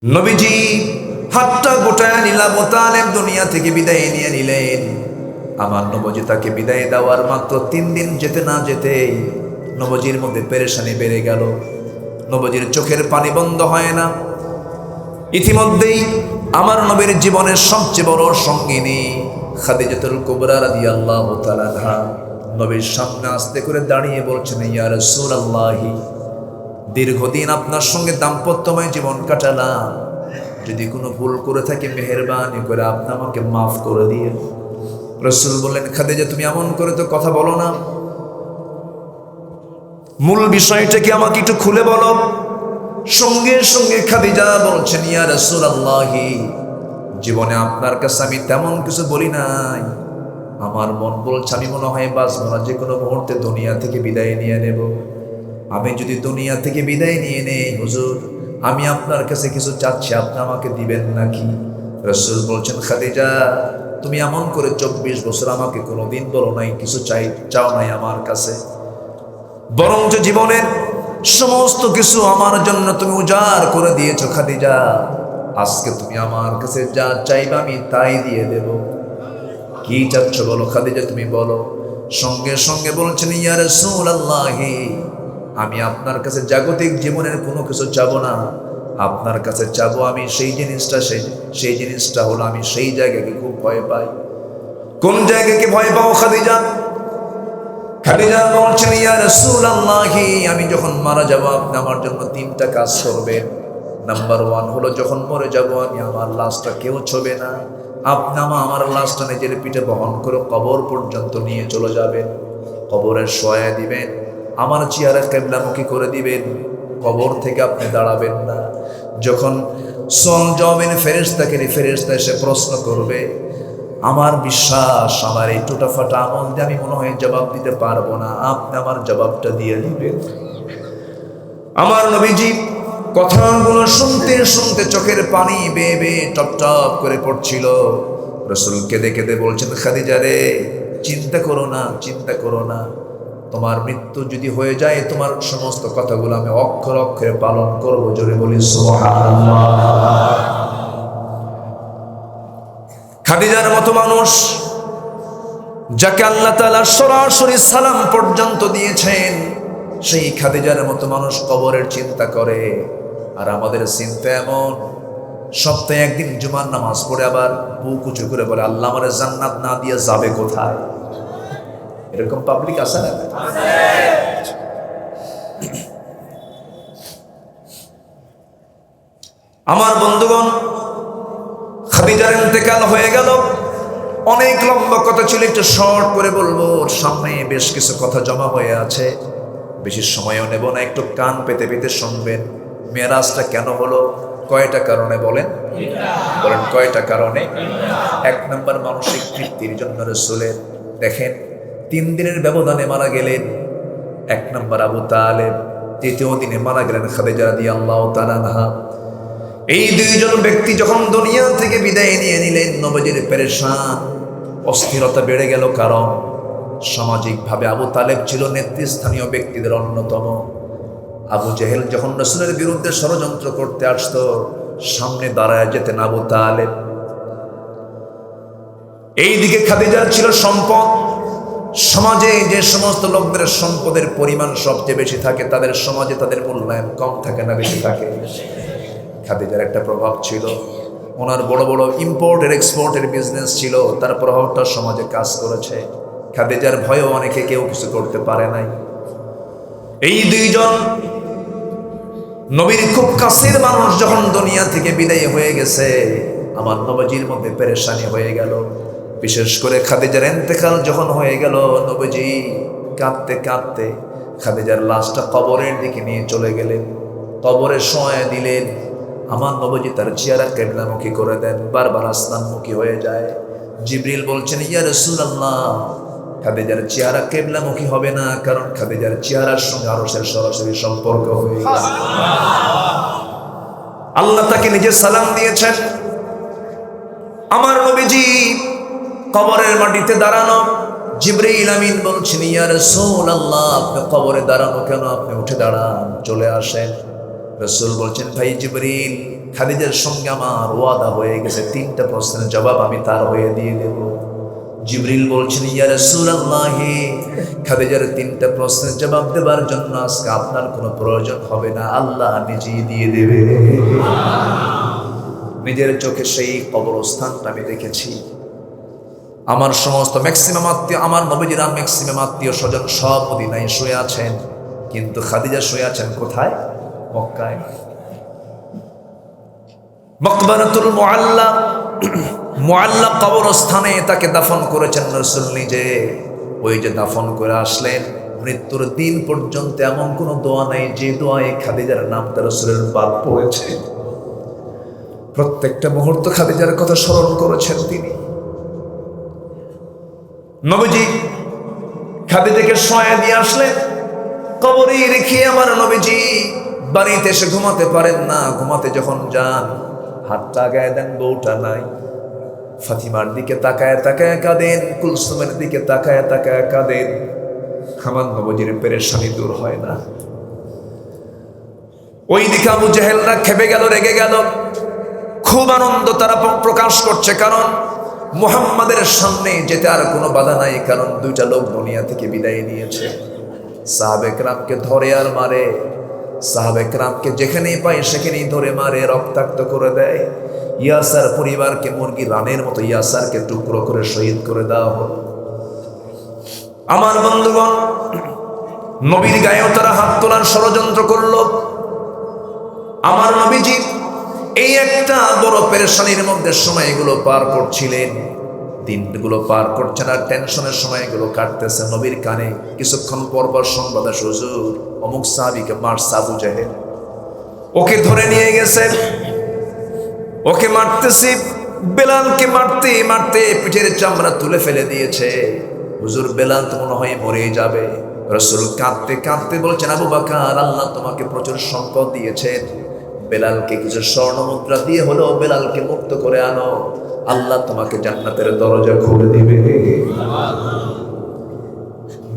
নবীজি হাতটা গোটায় নিল, আবু তালেব দুনিয়া থেকে বিদায় নিয়ে নিলেন। আমার নবজি তাকে বিদায় দেওয়ার মাত্র 3 দিন যেতে না যেতেই নবজির মধ্যে পেরেশানি বেড়ে গেল। নবজির চোখের পানি বন্ধ হয় না। ইতিমধ্যেই আমার নবীর জীবনের সবচেয়ে বড় সঙ্গিনী খাদিজাতুল কুবরা রাদিয়াল্লাহু তাআলা আনহা নবীর সামনে আস্তে করে দাঁড়িয়ে বলছেন, ইয়া রাসূলুল্লাহি, দীর্ঘদিন আপনার সঙ্গে দাম্পত্যময় জীবন কাটালাম, যদি কোনো ভুল করে থাকি মেহেরবানি করে আপনি আমাকে মাফ করে দিয়ে। রাসূল বললেন, খাদিজা তুমি এমন করে তো কথা বলো না, মূল বিষয়টা কি আমাকে একটু খুলে বলো। সঙ্গে সঙ্গে খাদিজা বলছেন, ইয়া রাসূলুল্লাহি, জীবনে আপনার কাছে আমি তেমন কিছু বলি নাই, আমার মন বলছে আমি মনে হয় বাঁচব না, যে কোনো মুহূর্তে দুনিয়া থেকে বিদায় নিয়ে নেব। আমি যদি দুনিয়া থেকে বিদায় নিয়ে নেই হুজুর, আমি আপনার কাছে কিছু চাচ্ছি, আপনি আমাকে দিবেন নাকি? রাসূল বলছেন, খাদিজা তুমি এমন করে 24 বছর আমাকে কোনোদিন বলো নাই কিছু চাও নাই আমার কাছে, বরঞ্চ জীবনের সমস্ত কিছু আমার জন্য তুমি উজাড় করে দিয়েছো। খাদিজা আজকে তুমি আমার কাছে যা চাইবে আমি তাই দিয়ে দেব। কি চাচ্ছ বলো খাদিজা, তুমি বলো। সঙ্গে সঙ্গে বলছেন, ইয়া রাসূলুল্লাহি, আমি আপনার কাছে জাগতিক জীবনের কোনো কিছু চাবো না, আপনার কাছে চাবো আমি সেই জিনিসটা হলো আমি সেই জায়গাকে খুব ভয় পাই। কোন জায়গাকে ভয় পাও খাদিজা? খাদিজা বলছেন, ইয়া রাসূলুল্লাহি, আমি যখন মারা যাব আপনি আমার জন্য 3টা কাজ করবেন। নাম্বার 1 হলো যখন মরে যাব আমি আমার লাশটা কেউ ছোবে না, আপনি আমার লাশটা নিজের পিঠে বহন করে কবর পর্যন্ত নিয়ে চলে যাবেন, কবরের শোয়া দিবেন, আমার চেহারা কিবলামুখী করে দিবেন, কবর থেকে আপনি দাঁড়াবেন না। যখন সল জমিন ফেরেশতা এসে প্রশ্ন করবে, আমার বিশ্বাস আমার এই টুটাফাটা আমল দিয়ে আমি মনে হয় জবাব দিতে পারবো না, আপনি আমার জবাবটা দিয়ে দিবেন। আমার নবীজি কথাগুলো শুনতে শুনতে চোখের পানি বেয়ে বেয়ে টপ টপ করে পড়ছিল। রাসূল কেঁদে কেঁদে বলছেন, খাদিজা রে, চিন্তা করো না, চিন্তা করো না, তোমার মৃত্যু যদি হয়ে যায় তোমার সমস্ত কথাগুলো আমি অক্ষর অক্ষরে পালন করবো। জোরে বলি সুবহানাল্লাহ। খাদিজার মতো মানুষ যাকে আল্লাহ তাআলা সরাসরি সালাম পর্যন্ত দিয়েছেন, সেই খাদিজার মতো মানুষ কবরের চিন্তা করে। আর আমাদের চিন্তা এমন, সপ্তাহে একদিন জুমার নামাজ পড়ে আবার বুক উঁচু করে বলে, আল্লাহ আমারে জান্নাত না দিয়ে যাবে কোথায়? এরকম পাবলিক আছে না? আমার বন্ধুগণ, খাদিজার ইন্তেকাল হয়ে গেল। অনেক লম্বা কথা ছিল, একটু শর্ট করে বলবো, সামনে বেশ কিছু কথা জমা হয়ে আছে, বেশি সময়ও নেব না, একটু কান পেতে পেতে শুনবেন। মেরাজটা কেন হলো? কয়টা কারণে বলেন কয়টা কারণে? 1 নম্বর মানসিক তৃপ্তির জন্য রাসূলের দেখেন 3 দিনের ব্যবধানে মারা গেলেন। 1 নম্বর আবু তালেব, 3য় দিনে মারা গেলেন খাদিজা রাদিয়াল্লাহু তাআলা আনহা। এই 2 জন ব্যক্তি যখন দুনিয়া থেকে বিদায় নিয়ে নিলেন, নবীজির পেরেশান, অস্থিরতা বেড়ে গেল। কারণ সামাজিকভাবে আবু তালেব ছিল নেতৃস্থানীয় ব্যক্তিদের অন্যতম। আবু জেহেল যখন রাসূলের বিরুদ্ধে ষড়যন্ত্র করতে আসতো, সামনে দাঁড়ায় যেতেন আবু তালেব। এইদিকে খাদিজার ছিল সম্পদ। সমাজে যে সমস্ত লোকদের সম্পদের পরিমাণ সবচেয়ে বেশি থাকে, তাদের সমাজে তাদের মূল্যায়ন কম থাকে না বেশি থাকে? খাদিজার একটা প্রভাব ছিল, ওনার বড় বড় ইম্পোর্টের এক্সপোর্টের বিজনেস ছিল, তার প্রভাবটা সমাজে কাজ করেছে। খাদিজার ভয়েও অনেকে কেউ কিছু করতে পারে নাই। এই 2 জন নবীর খুব কাছের মানুষ যখন দুনিয়া থেকে বিদায় হয়ে গেছে, আমার নবীজির মধ্যে পেরেশানি হয়ে গেল। বিশেষ করে খাদিজার ইন্তেকাল যখন হয়ে গেল, নবীজি কাঁদতে কাঁদতে খাদিজার লাশটা কবরের দিকে নিয়ে চলে গেলেন, কবরে শোয়া দিলেন। আমার নবীজি তার চেহারা কিবলামুখী করে দেন, বারবার আসমানমুখী হয়ে যায়। জিবরিল বলছেন, ইয়া রাসূলুল্লাহ, খাদিজার চেহারা কিবলামুখী হবে না, কারণ খাদিজার চেহারার সঙ্গে আরশের সরাসরি সম্পর্ক হয়ে গেছে। আল্লাহ তাকে নিজে সালাম দিয়েছেন। আমার নবীজি কবরের মাটিতে দাঁড়ানো, জিবরিল আমিন বলছেন, ইয়া রাসূলুল্লাহ, আপনি কবরে দাঁড়ানো কেন? আপনি উঠে দাঁড়ান, চলে আসেন। রাসূল বলছেন, ভাই জিবরিল, খাদিজার সঙ্গে আমার ওয়াদা হয়ে গেছে, 3টা প্রশ্নের জবাব আমি তার হয়ে দিয়ে দেব। জিবরিল বলছেন, ইয়া রাসূলুল্লাহ, খাদিজার 3টা প্রশ্নের জবাব দেবার জন্য আজকে আপনার কোনো প্রয়োজন হবে না, আল্লাহ নিজেই দিয়ে দেবে। নিজের চোখে সেই কবরস্থানটা আমি দেখেছি। আমার সমস্ত ম্যাক্সিমাম আত্মীয়, আমার নবীজির ম্যাক্সিমাম আত্মীয় স্বজন সব মদিনায় শুয়ে আছেন, কিন্তু খাদিজা শুয়ে আছেন কোথায়? মক্কায়। মাকবারাতুল মুআল্লা, মুআল্লা কবরস্থানে তাকে দাফন করেছেন রাসূল নিজে। ওই যে দাফন করে আসলেন, মৃত্যুর দিন পর্যন্ত এমন কোনো দোয়া নাই যে দোয়ায় খাদিজার নামটা রাসূলের বাদ পড়েছে। প্রত্যেকটা মুহূর্ত খাদিজার কথা স্মরণ করেছেন তিনি। নবীজি খাদিজাকে শোয়া দিয়ে আসলেন, কবরে রেখে আমার নবীজি বাড়িতে এসে ঘুমাতে পারেন না। ঘুমাতে যখন যান, হাতটা আগায় দেন, বউটা নাই। ফাতিমার দিকে তাকায় তাকায় কাঁদেন, কুলসুমের দিকে তাকায় তাকায় কাঁদেন। আমার নবীজির পেরেশানি দূর হয় না। ওই দিকে আবু জাহেলরা খেপে গেল, রেগে গেল, খুব আনন্দ তারা প্রকাশ করছে, কারণ মুহাম্মাদের সামনে যেতে আর কোনো বাধা নাই, কারণ 2টা লোক দুনিয়া থেকে বিদায় নিয়েছে। সাহাবে কেরামকে ধরে আর মারে, সাহাবে কেরামকে যেখানেই পায় সেখানেই ধরে মারে, রক্তাক্ত করে দেয়। ইয়াসার পরিবারকে মুরগি রানের মতো ইয়াসারকে টুকরো করে শহীদ করে দেওয়া হলো। আমার বন্ধুগণ, নবীর গায়েও তারা হাত তোলার ষড়যন্ত্র করলো। আমার নবীজি এই একটা বড় পেরেশানির মধ্যে সময়গুলো পার করছিলেন, দিনগুলো পার করছেন, আর টেনশনের সময়গুলো কাটতেছে। নবীর কানে কিছুক্ষণ পর পর সংবাদ আসে, হুজুর অমুক সাহাবীকে মারছে আবু জাহেল, ওকে ধরে নিয়ে গেছে, ওকে মারতেছি। বেলালকে মারতে মারতে পিঠের চামড়া তুলে ফেলে দিয়েছে। হুজুর বেলাল তো মনে হয় মরে যাবে। রাসূল কাঁদতে কাঁদতে বলছেন, আবু বকর, আল্লাহ তোমাকে প্রচুর সম্পদ দিয়েছেন, বেলালকে কিছু স্বর্ণ মুদ্রা দিয়ে হলো বেলালকে মুক্ত করে আনো, আল্লাহ তোমাকে জান্নাতের দরজা খুলে দিবে।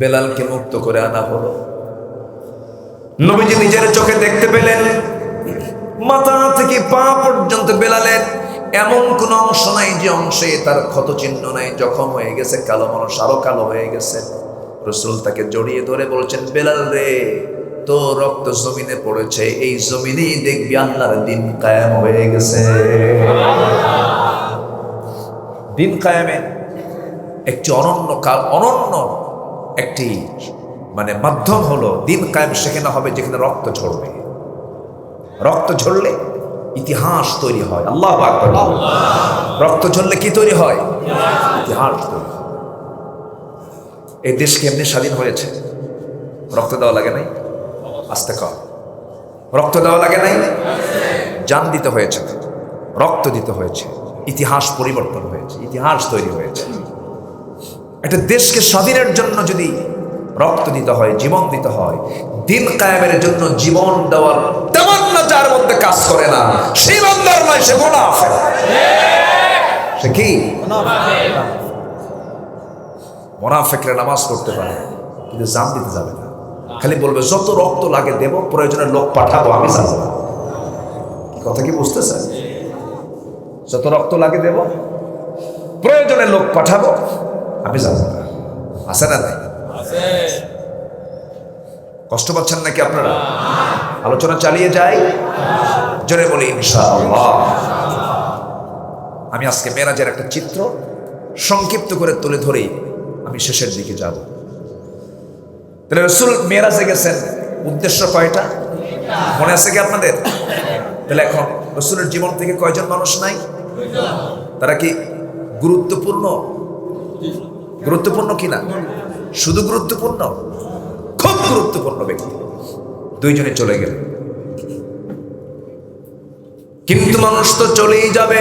বেলালকে মুক্ত করে আনা হলো। নবীজি নিজের চোখে দেখতে পেলেন, মাথা থেকে পা পর্যন্ত বেলালের এমন কোন অংশ নাই যে অংশে তার ক্ষত চিহ্ন নাই, জখম হয়ে গেছে, কালো মানুষ আরো কালো হয়ে গেছে। রাসূল তাকে জড়িয়ে ধরে বলছেন, বেলাল রে, তো রক্ত জমিনে পড়েছে, এই জমিনেই দেখবি আল্লাহর দিন কায়েম হয়ে গেছে। দিন কায়েমের একটি অনন্য একটি মাধ্যম হলো দিন কায়েম সেখানে হবে যেখানে রক্ত ঝরবে। রক্ত ঝরলে ইতিহাস তৈরি হয়। আল্লাহু আকবার। রক্ত ঝরলে কি তৈরি হয়? ইতিহাস তৈরি হয়। এই দেশ কেমনি স্বাধীন হয়েছে? রক্ত দেওয়া লাগে নাই? আস্তে কর, রক্ত দেওয়া লাগে নাই? জান দিতে হয়েছে, রক্ত দিতে হয়েছে, ইতিহাস পরিবর্তন হয়েছে, ইতিহাস তৈরি হয়েছে। একটা দেশকে স্বাধীনের জন্য যদি রক্ত দিতে হয়, জীবন দিতে হয়, দিন কায়েমের জন্য জীবন দেওয়ার তেমন না যার মধ্যে কাজ করে না, সেই বান্দার নয়, সে মুনাফিক। সে কি? মুনাফিকরা নামাজ পড়তে পারে কিন্তু জান দিতে যাবে না, খালি বলবে যত রক্ত লাগে দেব, প্রয়োজনে লোক পাঠাবো, আমি যাব না। কথা কি বুঝতেছেন? যত রক্ত লাগে দেব, প্রয়োজনে লোক পাঠাবো, আমি যাব না। আছে না নাই? কষ্ট পাচ্ছেন নাকি আপনারা? আলোচনা চালিয়ে যাই, জোরে বলি ইনশাআল্লাহ। আমি আজকে মেরাজের একটা চিত্র সংক্ষিপ্ত করে তুলে ধরেই আমি শেষের দিকে যাব। তাহলে রাসূল মেরাজে গেছেন, উদ্দেশ্য কয়টা মনে আছে কি আপনাদের? তাহলে এখন রাসূলের জীবন থেকে কয়জন মানুষ নাই? তারা কি গুরুত্বপূর্ণ? গুরুত্বপূর্ণ কিনা? শুধু গুরুত্বপূর্ণ, খুব গুরুত্বপূর্ণ ব্যক্তি। 2 জনে চলে গেলেন, কিন্তু মানুষ তো চলেই যাবে,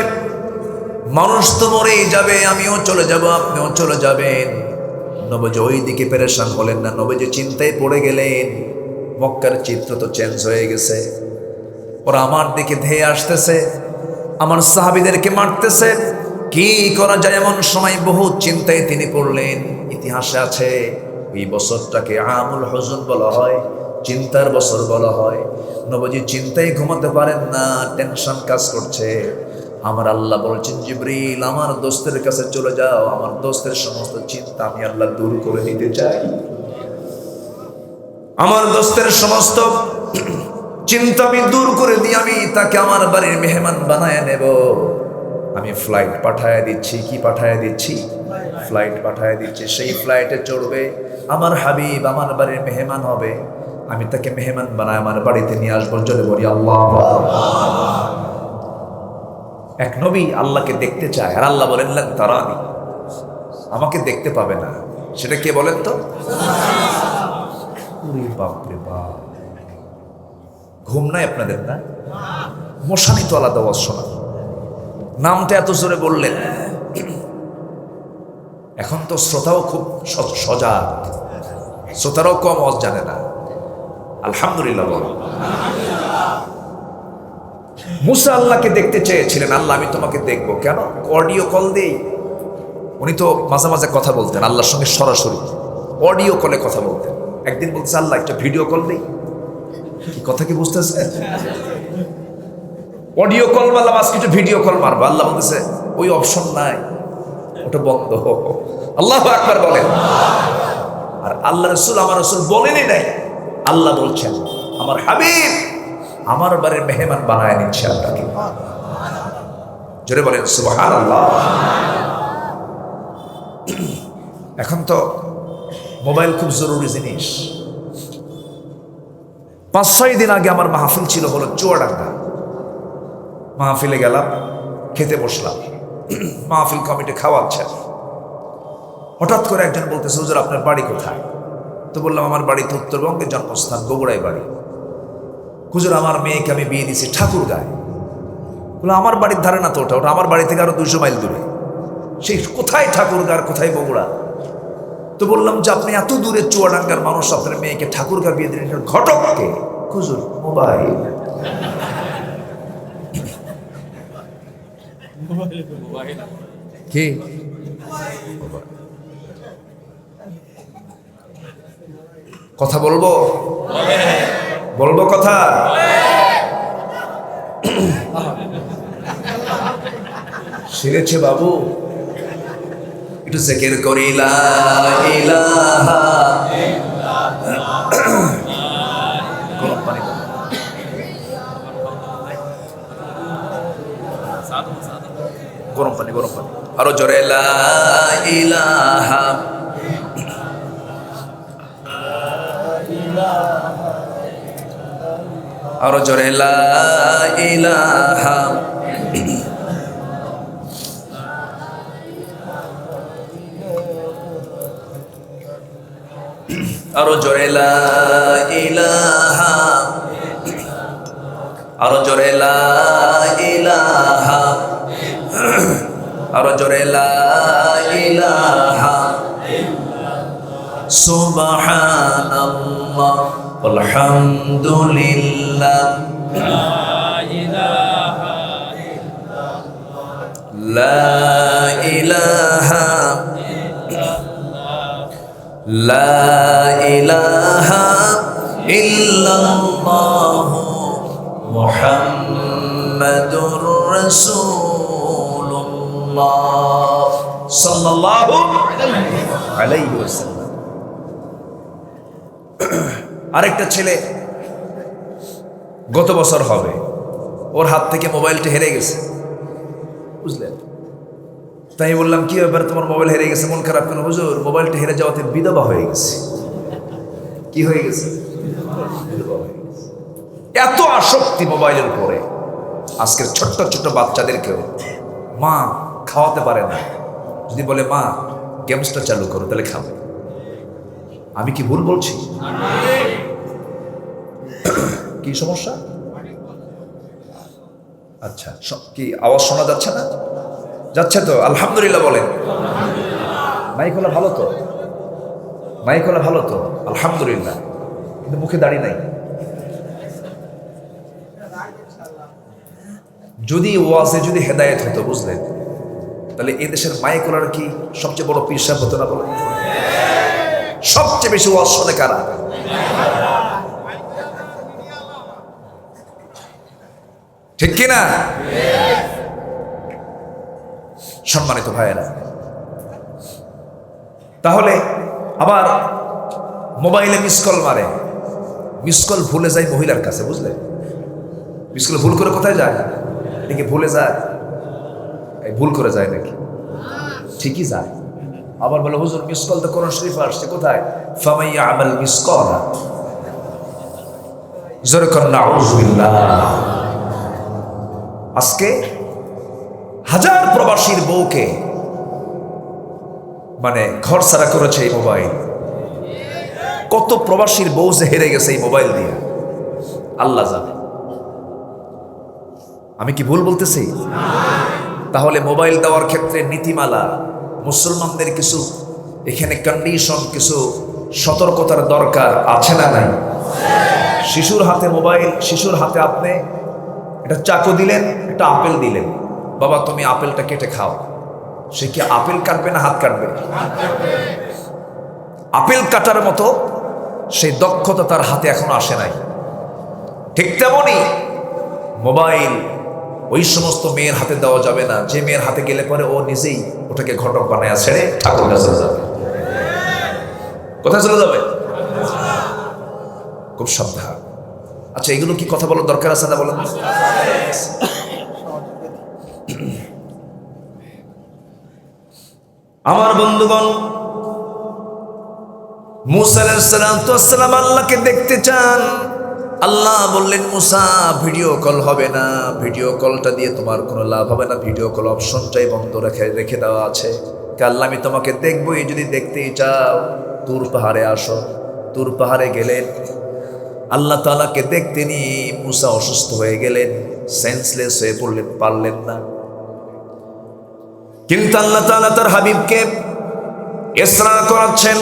মানুষ তো মরেই যাবে, আমিও চলে যাব, আপনিও চলে যাবেন। নবীজি ওই দিকে পেরেশান হলেন না, নবীজি চিন্তায় পড়ে গেলেন, মক্কার চিত্র তো চেঞ্জ হয়ে গেছে, ওরা আমার দিকে ধেয়ে আসতেছে, আমার সাহাবীদেরকে মারতেছে, কি করা যায়? এমন সময় বহু চিন্তায় তিনি পড়লেন। ইতিহাসে আছে এই বছরটাকে আমুল হুজুন বলা হয়, চিন্তার বছর বলা হয়। নবীজি চিন্তায় ঘুমাতে পারেন না, টেনশন কাজ করছে। আমার আল্লাহ বলছেন, জিবরিল আমার দোস্তের কাছে চলে যাও, আমার দোস্তের সমস্ত চিন্তা আমি আল্লাহ দূর করে দিতে চাই। আমার দোস্তের সমস্ত চিন্তা আমি দূর করে দিয়ে আমি তাকে আমার বাড়ির মেহমান বানায় নেব। আমি ফ্লাইট পাঠায় দিচ্ছি। কি পাঠায় দিচ্ছি? ফ্লাইট পাঠায় দিচ্ছি। সেই ফ্লাইটে চড়বে, আমার হাবিব আমার বাড়ির মেহমান হবে। আমি তাকে মেহমান বানায় আমার বাড়িতে নিয়ে আসবো। জোরে বলি আল্লাহ। এক নবী আল্লাহকে দেখতে চায়, আর আল্লাহ বলেন লান তারানি, আমাকে দেখতে পাবে না। সেটা কে বলেন তো? বাপরে বাপ, ঘুম নাই আপনাদের? না, মশানি তো আলাদা আওয়াজ শোনা। নামটা এত জোরে বললেন। এখন তো শ্রোতাও খুব সজাগ, শ্রোতারাও কম আওয়াজ জানে না। আলহামদুলিল্লাহ বল। মুসা আল্লাহকে দেখতে চেয়েছিলেন, আল্লাহ আমি তোমাকে দেখবো। কেন? অডিও কল দেই। উনি তো মাঝে মাঝে কথা বলতেন আল্লাহর সঙ্গে, সরাসরি অডিও কলে কথা বলতেন। একদিন বলছে, আল্লাহ একটা ভিডিও কল দেই। কি কথা কি বুঝতেছে? অডিও কল মারলাম, আজকে একটু ভিডিও কল মারবো। আল্লাহ বলতেছে ওই অপশন নাই, ওটা বন্ধ। আল্লাহু আকবার বলেন। আর আল্লাহ রাসূল, আমার রাসূল বলেনই নাই, আল্লাহ বলছেন আমার হাবিব আমার বাড়ির মেহমান বানায় নিচ্ছে আপনাকে। জোরে বলেন সুবহানাল্লাহ। এখন তো মোবাইল খুব জরুরি জিনিস। 5-6 দিন আগে আমার মাহফিল ছিল, হলো চুয়াডাঙ্গা। মাহফিলে গেলাম, খেতে বসলাম, মাহফিল কমিটি খাওয়াচ্ছে। হঠাৎ করে একজন বলতেছে, হুজুর আপনার বাড়ি কোথায়? তো বললাম আমার বাড়ি তো উত্তরবঙ্গের জন্মস্থান বগুড়ায় বাড়ি। হুজুর আমার মেয়েকে আমি বিয়ে দিয়েছি ঠাকুরগাঁয়। বললাম আমার বাড়ির ধারে না তো, ওটা আমার বাড়ি থেকে আরো 200 মাইল দূরে। সেই কোথায় ঠাকুরগাঁর, কোথায় বগুড়া? তো বললাম যে আপনি এত দূরে চুয়াডাঙ্গার মানুষ, আপনার মেয়েকে ঠাকুরগাঁ বিয়ে দিলেন, ঘটককে? হুজুর মোবাইল। কি কথা বলবো? বলবো কথা? শিখেছে বাবু, একটু জিকির করি লা ইলাহা। গরম পানি, গরম পানি, গরম পানি। আরো জোরে লা ইলাহা। আরো জোরে লা ইলাহা। আরো জোরে লা ইলাহা। আরো জোরে লা ইলাহা। আরো জোরে লা ইলাহা। সুবহানাল্লাহ আলহামদুলিল্লাহ লা ইলাহা লা ইলাহা ইল্লাল্লাহ মুহাম্মাদুর রাসূলুল্লাহ সাল্লাল্লাহু আলাইহি ওয়াসাল্লাম। আরেকটা ছেলে গত বছর হবে, ওর হাত থেকে মোবাইলটা হেরে গেছে, বুঝলেন? তাই বললাম কি ব্যাপার তোমার মোবাইল হেরে গেছে, মন খারাপ কেন? হুজুর মোবাইলটা হেরে যাওয়াতে বিধবা হয়ে গেছে। কি হয়ে গেছে? বিধবা হয়ে গেছে। এত আসক্তি মোবাইলের উপরে। আজকের ছোট্ট ছোট্ট বাচ্চাদেরকেও মা খাওয়াতে পারে না, যদি বলে মা গেমসটা চালু করো তাহলে খাবে। আমি কি ভুল বলছি? কি সমস্যা? আচ্ছা, কি আওয়াজ শোনা যাচ্ছে না? যাচ্ছে তো? আলহামদুলিল্লাহ বলেন। মাইক হলে ভালো তো, মাইক হলে ভালো তো, আলহামদুলিল্লাহ। কিন্তু মুখে দাড়ি নাই। যদি ওয়াজে যদি হেদায়েত হতো, বুঝলেন, তাহলে এই দেশের মাইক হলার কি সবচেয়ে বড় পীর সাহেব হতো না? বলেন, সবচেয়ে বেশি ওয়াজ শোনে কারা? ঠিক কিনা? সম্মানিত ভাইয়েরা, তাহলে আবার মোবাইলে মিস কল মারে, মিস কল ভুলে যায় মহিলার কাছে, বুঝলেন? মিস কল ভুল করে কোথায় যায়? নাকি ভুলে যায়? ভুল করে যায় নাকি? ঠিকই যায়। আবার বলে হুজুর মিস কল তো কোরআন শরীফে আসছে, কোথায়? ফামাইয়া আমাল মিস কল, জোরে কর নাউযুবিল্লাহ। আজকে হাজার প্রবাসীর বউকে মানে ঘর ছাড়া করেছে এই মোবাইল। কত প্রবাসীর বউ যে হেরে গেছে এই মোবাইল দিয়ে আল্লাহ জানে। আমি কি ভুল বলতেছি? তাহলে মোবাইল দেওয়ার ক্ষেত্রে নীতিমালা, মুসলমানদের কিছু এখানে কন্ডিশন, কিছু সতর্কতার দরকার আছে না নাই? শিশুর হাতে মোবাইল, শিশুর হাতে আপনি একটা চাকু দিলেন, একটা আপেল দিলেন, বাবা তুমি আপেলটা কেটে খাও। সে কি আপেল কাটবে না হাত কাটবে? আপেল কাটার মতো সেই দক্ষতা তার হাতে এখন আসে নাই। ঠিক তেমনই মোবাইল ওই সমস্ত মেয়ের হাতে দেওয়া যাবে না যে মেয়ের হাতে গেলে পরে ও নিজেই ওটাকে ঘটক বানায় ছেড়ে ঠাকুর কাছে চলে যাবে। কোথায় চলে যাবে? খুব সাবধান। আচ্ছা, এগুলো কি কথা বলার দরকার আছে না বলেন? আমার বন্ধুগণ, মুসা আলাইহিস সালাম আল্লাহকে দেখতে চান। আল্লাহ বললেন মুসা ভিডিও কল হবে না, ভিডিও কলটা দিয়ে তোমার কোনো লাভ হবে না, ভিডিও কল অপশনটাই বন্ধ রেখে দেওয়া আছে। আল্লাহ আমি তোমাকে দেখবই, যদি দেখতেই চাও তুর পাহাড়ে আসো। তুর পাহাড়ে গেলেন, আল্লাহ তাআলাকে দেখতে নিয়ে মুসা অসুস্থ হয়ে গেলেন, সেন্সলেস হয়ে পড়লেন, পারলেন না। কিন্তু আল্লাহ তাআলা তার হাবিবকে ইসরা করাচ্ছেন,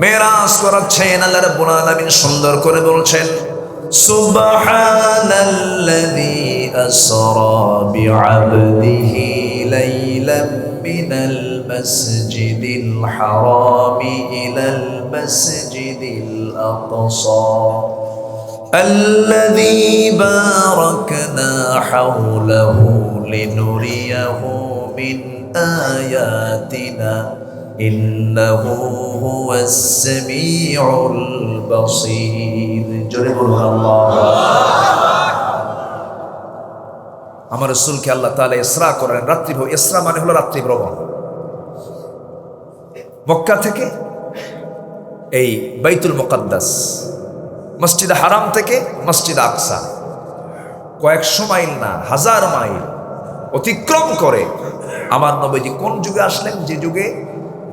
মেরাজ করাচ্ছেন। আল্লাহ রাব্বুল আলামিন সুন্দর করে বলছেন সুবহানাল্লাযী আসরা বিআবদিহি লাইলাম মিনাল মাসজিদিল হারামি ইলাল মাসজিদিল আকসা আল্লাযী বারাকনা হাওলাহু লিনুরিয়াহু মিন আয়াতিনা ইন্নাহু হুয়াস সামিউল বাসীর। জোরে বলুন আল্লাহ। আমার রাসূলকে আল্লাহ তাআলা ইসরা করেন, রাত্রি ভ্রমণ। ইসরা মানে হলো রাত্রি ভ্রমণ। মক্কা থেকে এই বাইতুল মুকাদ্দাস, মসজিদ হারাম থেকে মসজিদ আকসা কয়েকশো মাইল না, হাজার মাইল অতিক্রম করে আমার নবীজি কোন যুগে আসলেন? যে যুগে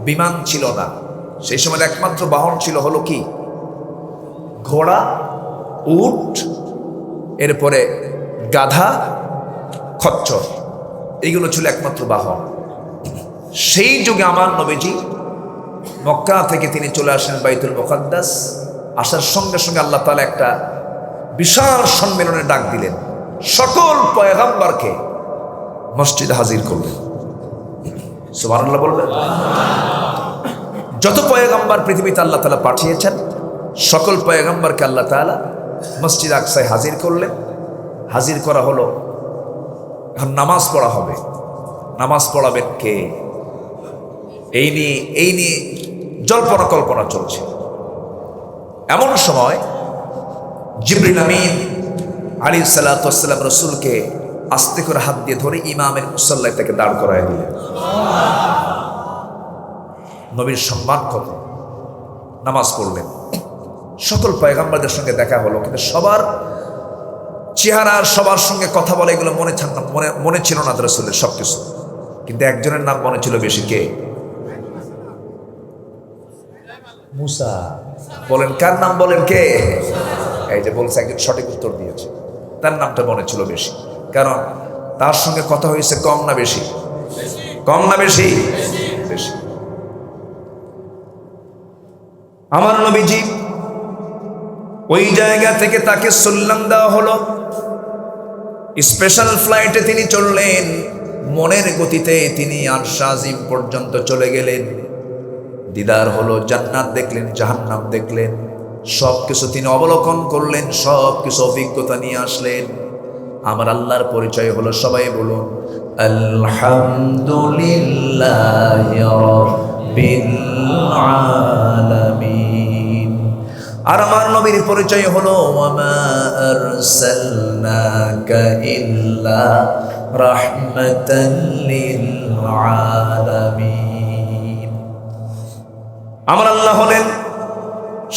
বিমান ছিল না। সেই সময় একমাত্র বাহন ছিল হলো কি? ঘোড়া, উট, এরপরে গাধা, খচ্চর, এইগুলো ছিল একমাত্র বাহন। সেই যুগে আমার নবীজি মক্কা থেকে তিনি চলে আসেন বাইতুল মুকাদ্দাস। আসার সঙ্গে সঙ্গে আল্লাহ তাআলা একটা বিশাল সম্মেলনের ডাক দিলেন, সকল পয়গম্বরকে মসজিদে হাজির করলেন। সুবহানাল্লাহ বলবেন। যত পয়গম্বর পৃথিবীতে আল্লাহ তাআলা পাঠিয়েছেন সকল পয়গম্বরকে আল্লাহ তাআলা মসজিদ আকসায় হাজির করলেন। হাজির করা হলো, এখন নামাজ পড়া হবে। নামাজ পড়াবেন কে? এই নিয়ে জল্পনা কল্পনা চলছে। এমন সময় জিবরিল আমিন আলাইহিস সালাতু ওয়াস সালাম রাসূলকে আস্তে করে হাত দিয়ে ধরে ইমামের মুসল্লায় তাকে দাঁড় করায় দিলেন। নবীর সম্মান কত! নামাজ পড়লেন, সকল পয়গম্বরদের সঙ্গে দেখা হলো, কিন্তু সবার চেহারা, সবার সঙ্গে কথা বলে এগুলো মনে ছিল না রাসূলের সবকিছু। কিন্তু একজনের নাম মনে ছিল বেশি। কে? মুসা। বলেন কার নাম? বলেন কে? এই যে বলছে, একজন সঠিক উত্তর দিয়েছে, তার নামটা মনে ছিল বেশি। কারণ তার সঙ্গে কথা হয়েছে কম না বেশি? কম না বেশি? বেশি। আমার নবীজি ওই জায়গা থেকে তাকে সালাম দেওয়া হলো। স্পেশাল ফ্লাইটে তিনি চললেন, মনের গতিতে তিনি আরশ আজিম পর্যন্ত চলে গেলেন। দিদার হলো, জান্নাত দেখলেন, জাহান্নাম দেখলেন, সব কিছু তিনি অবলোকন করলেন, সব কিছু অভিজ্ঞতা নিয়ে আসলেন। আমার আল্লাহর পরিচয় হলো, সবাই বলুন আলহামদুলিল্লাহি রাব্বিল আলামিন। আর আমার নবীর পরিচয় হলো ওয়ামা আরসালনাকা ইল্লা রাহমাতাল লিল আলামিন। আমার আল্লাহ হলেন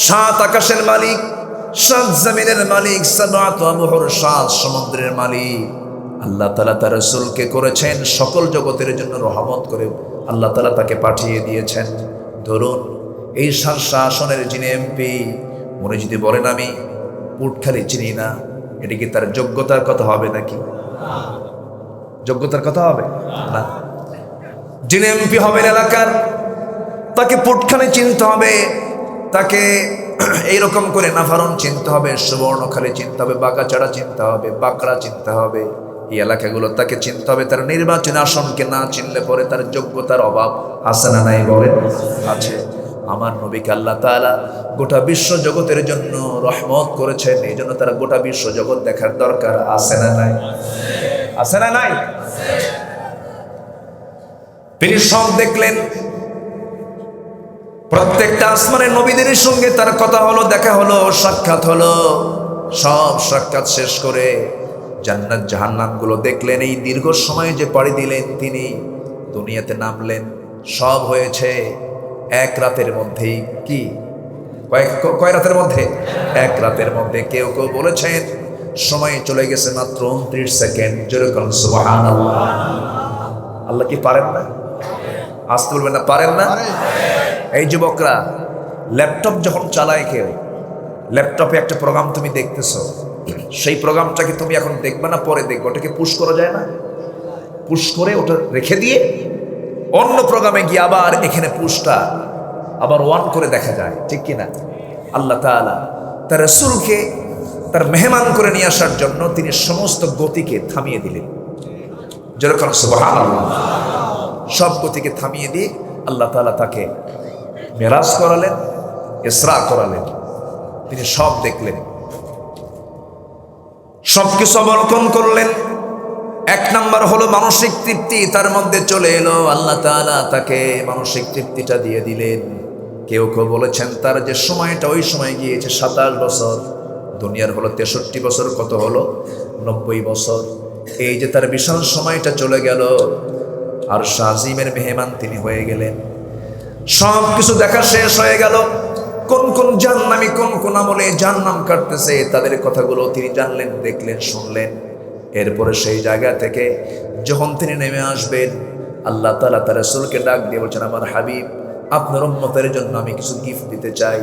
সাত আকাশের মালিক, সাত জমিনের মালিক, সাবাত আবহুর, সাত সমুদ্রের মালিক। আল্লাহ তাআলা তার রাসূলকে করেছেন সকল জগতের জন্য রহমত করে, আল্লাহ তাআলা তাকে পাঠিয়ে দিয়েছেন। ধরুন এই শাসনের যিনি এমপি, মনে যদি বলেন আমি পুটখালি চিনি না, এটা কি তার যোগ্যতার কথা হবে নাকি? যোগ্যতার কথা হবে না। যিনি এমপি হবেন এলাকার, তাকে পুটখালি চিনতে হবে, তাকে এইরকম করে নাফারন চিনতে হবে, সুবর্ণখালী চিনতে হবে, বাগাচাড়া চিনতে হবে, বাঁকড়া চিনতে হবে, এই এলাকাগুলো তাকে চিনতে হবে। তার নির্বাচনী আসনকে না চিনলে পরে তার যোগ্যতার অভাব আছে না নাই বলেন? আছে। আমার নবীকে আল্লাহ তাআলা গোটা বিশ্ব জগতের জন্য রহমত করেছেন, এই জন্য তারা গোটা বিশ্ব জগৎ দেখার দরকার আছে না নাই? আছে না নাই? তিনি সব দেখলেন। প্রত্যেকটা আসমানের নবীদের সঙ্গে তার কথা হলো, দেখা হলো, সাক্ষাৎ হলো। সব সাক্ষাৎ শেষ করে জান্নাত জাহান্নাম গুলো দেখলেন। এই দীর্ঘ সময় যে পাড়ি দিলেন তিনি, দুনিয়াতে নামলেন, সব হয়েছে এক রাতের মধ্যেই। কি কয় রাতের মধ্যে? এক রাতের মধ্যে। কেউ কেউ বলেছেন সময় চলে গেছে মাত্র 29 সেকেন্ড। যেরকম সুবহানাল্লাহ। আল্লাহ কি পারেন না? আসতে বলবেন না, পারেন না? এই যুবকরা, ল্যাপটপ যখন চালায় কেউ, ল্যাপটপে একটা প্রোগ্রাম তুমি দেখতেছো, সেই প্রোগ্রামটাকে তুমি এখন দেখবে না, পরে দেখবে, ওটাকে পুশ করা যায় না? পুশ করে ওটা রেখে দিয়ে অন্য প্রোগ্রামে গিয়ে আবার এখানে পুশটা আবার অন করে দেখা যায়, ঠিক কিনা? আল্লাহ তাআলা তার রাসূলকে তার মেহমান করে নিয়ে আসার জন্য তিনি সমস্ত গতিকে থামিয়ে দিলেন। যেরকম সুবহানাল্লাহ। সব গতিকে থামিয়ে দিয়ে আল্লাহ তাআলা তাকে মেরাজ করালেন, ইসরা করালেন। তিনি সব দেখলেন, সবকিছু অবলোকন করলেন। এক নাম্বার হলো মানসিক তৃপ্তি তার মধ্যে চলে এলো। আল্লাহ তাআলা তাকে মানসিক তৃপ্তিটা দিয়ে দিলেন। কেউ কেউ বলেছেন তার যে সময়টা, ওই সময় গিয়েছে 27 বছর। দুনিয়ার হলো 63 বছর, কত হলো? 90 বছর। এই যে তার বিশাল সময়টা চলে গেল, আর শাজিমের মেহমান তিনি হয়ে গেলেন। সব কিছু দেখা শেষ হয়ে গেল। কোন কোন জাহান্নামী কোন কোন আমলে জাহান্নাম কাটতেছে তাদের কথাগুলো তিনি জানলেন, দেখলেন, শুনলেন। এরপরে সেই জায়গা থেকে যখন তিনি নেমে আসবেন, আল্লাহ তাআলা তার রাসূলকে ডাক দিয়ে বলছেন, আমার হাবিব, আপনার উম্মতের জন্য আমি কিছু গিফট দিতে চাই।